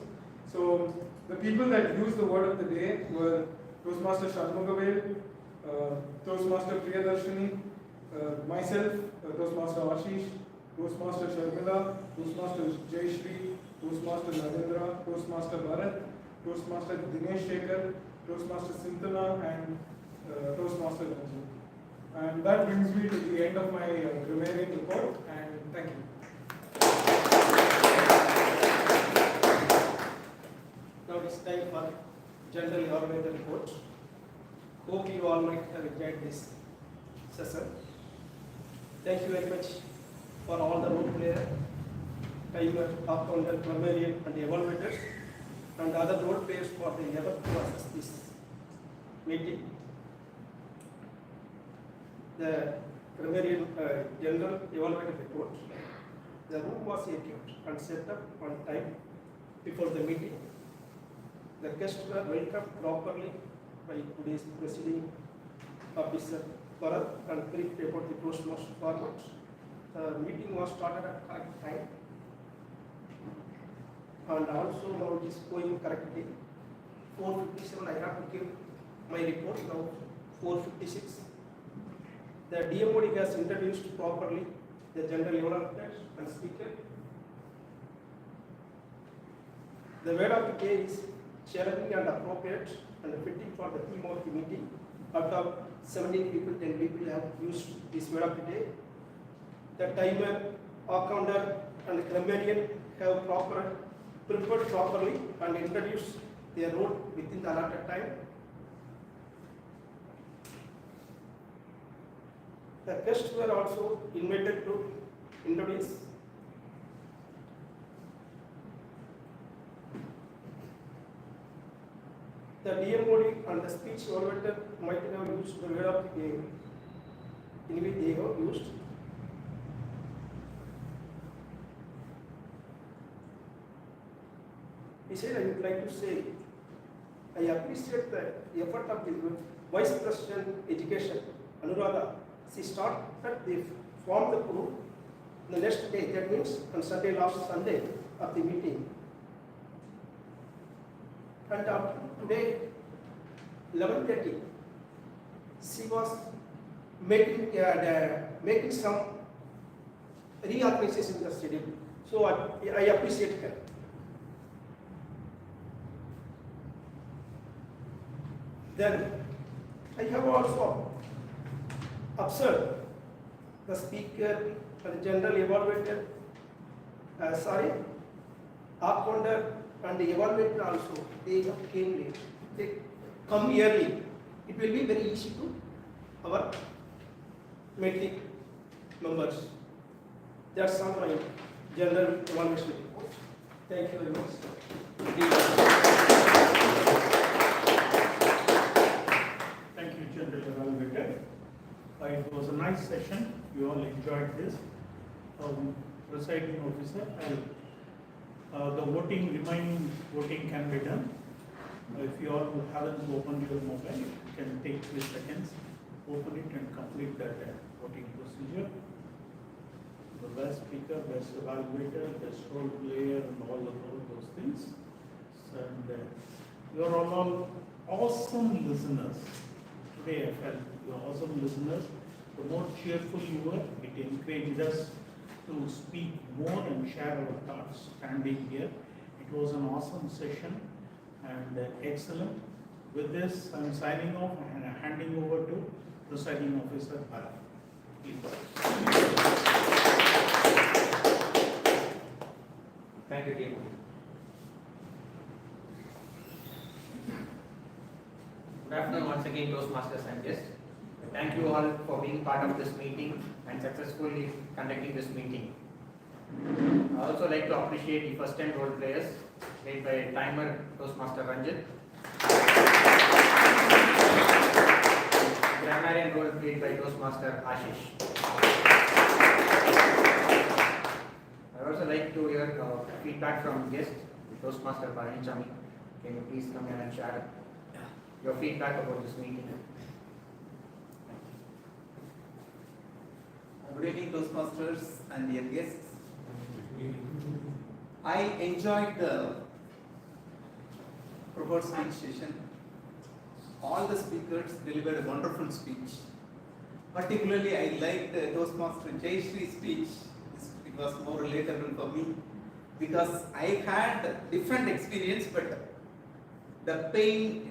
So the people that used the word of the day were Toastmaster Shanmugavel, Toastmaster Priyadarshini, myself, Toastmaster Ashish, Toastmaster Sharmila, Toastmaster Jayashri, Toastmaster Narendra, Toastmaster Bharat, Toastmaster Dinesh Shekhar, Toastmaster Sintana, and Toastmaster Ranjan. And that brings me to the end of my grammarian report, and thank you. Now it's time for general organizer report. Hope you all might have enjoyed this session. Thank you very much for all the role players, timer, top counter, grammarian, and evaluators, and other role players for the effort to assess this meeting. The grammarian general evaluator report. The room was equipped and set up on time before the meeting. The guests were welcomed properly by today's presiding officer Bharat and briefed about the Toastmaster format. The meeting was started at correct time, and also now it is going correctly. 4:57 I have to give my report, now 4:56. The DMOD has introduced properly the general evaluator and speaker. The word of the day is challenging and appropriate and fitting for the theme of the meeting. Out of 17 people, 10 people have used this word of the day. The timer, accounter, and grammarian have prepared properly and introduced their role within the allotted time. The guests were also invited to introduce. The DMOD and the speech evaluator might have used the word of the day in which they have used. He said, I would like to say, I appreciate the effort of the Vice President Education, Anuradha. She started the form the group the next day, that means on Sunday, last Sunday of the meeting. And up to today, 11:30, she was making some reorganization in the schedule. So I appreciate her. Then I have also observed the speaker and the general evaluator, accounter and the evaluator also, they came late. They come early. It will be very easy to our meeting members. That's all my general evaluation report. Thank you very much. Thank you, General Evaluator. It was a nice session. You all enjoyed this. Presiding officer, the remaining voting can be done. If you all haven't opened your mobile, you can take 3 seconds, open it and complete that voting procedure. The best speaker, best evaluator, best role player, and all those things. And you are all awesome listeners. Today I felt you are awesome listeners. The more cheerful you were, it encouraged us to speak more and share our thoughts standing here. It was an awesome session and excellent. With this, I'm signing off and handing over to Presiding Officer Bharat. Please. Thank you, team. Good afternoon once again, Toastmasters and guests. Thank you all for being part of this meeting and successfully conducting this meeting. I also like to appreciate the first time role players played by timer Toastmaster Ranjit. Grammarian role played by Toastmaster Ashish. I would also like to hear feedback from guests, Toastmaster Parinichami. Can you please come here and share your feedback about this meeting? Good evening, Toastmasters and dear guests. I enjoyed the proposed speech session. All the speakers delivered a wonderful speech. Particularly, I liked Toastmaster Jayashree's speech. It was more relatable for me because I had different experience, but the pain,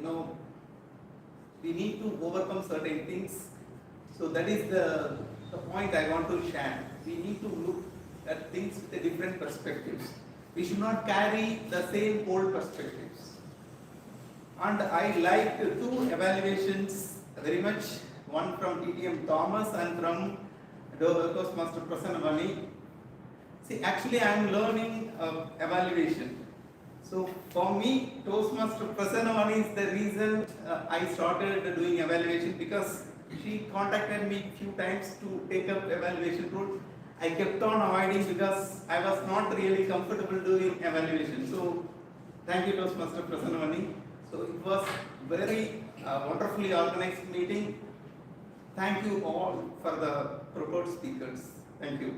we need to overcome certain things. So that is the point I want to share. We need to look at things with a different perspectives. We should not carry the same old perspectives. And I liked two evaluations very much, one from TTM Thomas and from Toastmaster Prasanna. See, actually I am learning evaluation. So for me, Toastmaster Prasanna is the reason I started doing evaluation, because she contacted me a few times to take up evaluation role. I kept on avoiding because I was not really comfortable doing evaluation. So thank you, Toastmaster Prasanna. So it was very wonderfully organized meeting. Thank you all for the proposed speakers. Thank you.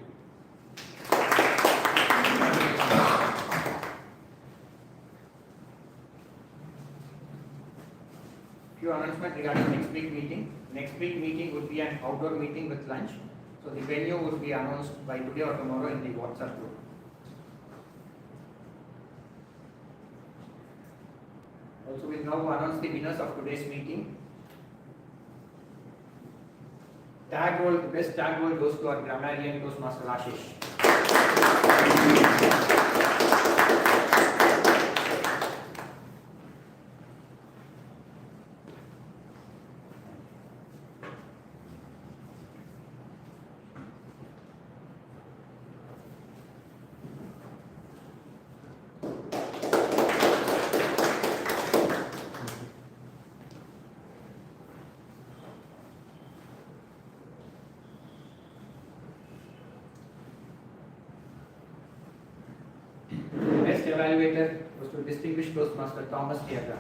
Few announcements regarding next week meeting. Next week meeting would be an outdoor meeting with lunch. So the venue would be announced by today or tomorrow in the WhatsApp group. Also, we will now announce the winners of today's meeting. Tag role, best tag role goes to our grammarian Toastmaster Ashish. Best evaluator was to distinguished Toastmaster Thomas Tierra.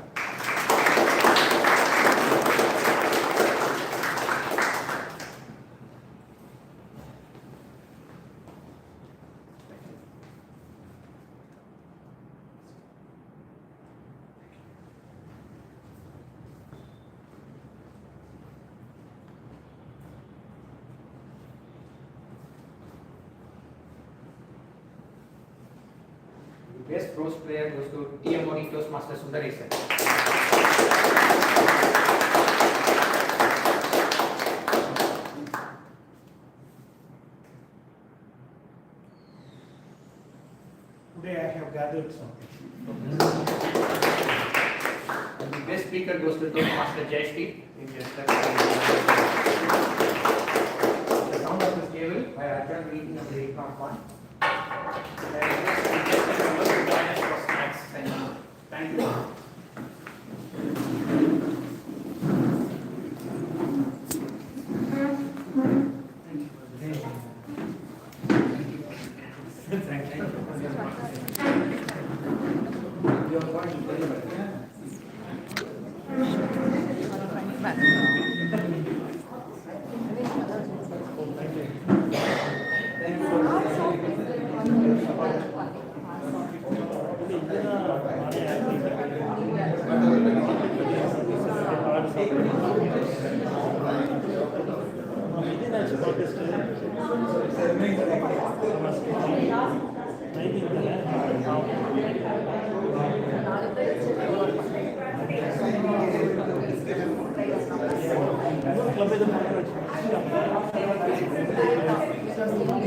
Best prose player goes to TMOD Toastmaster Sundaresan. Today I have gathered something. And the best speaker goes to Toastmaster Jayashree. The sound of this table by adjourned meeting of the 8.1. Thank you.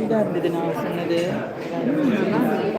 ഇതാ ഇതിനാ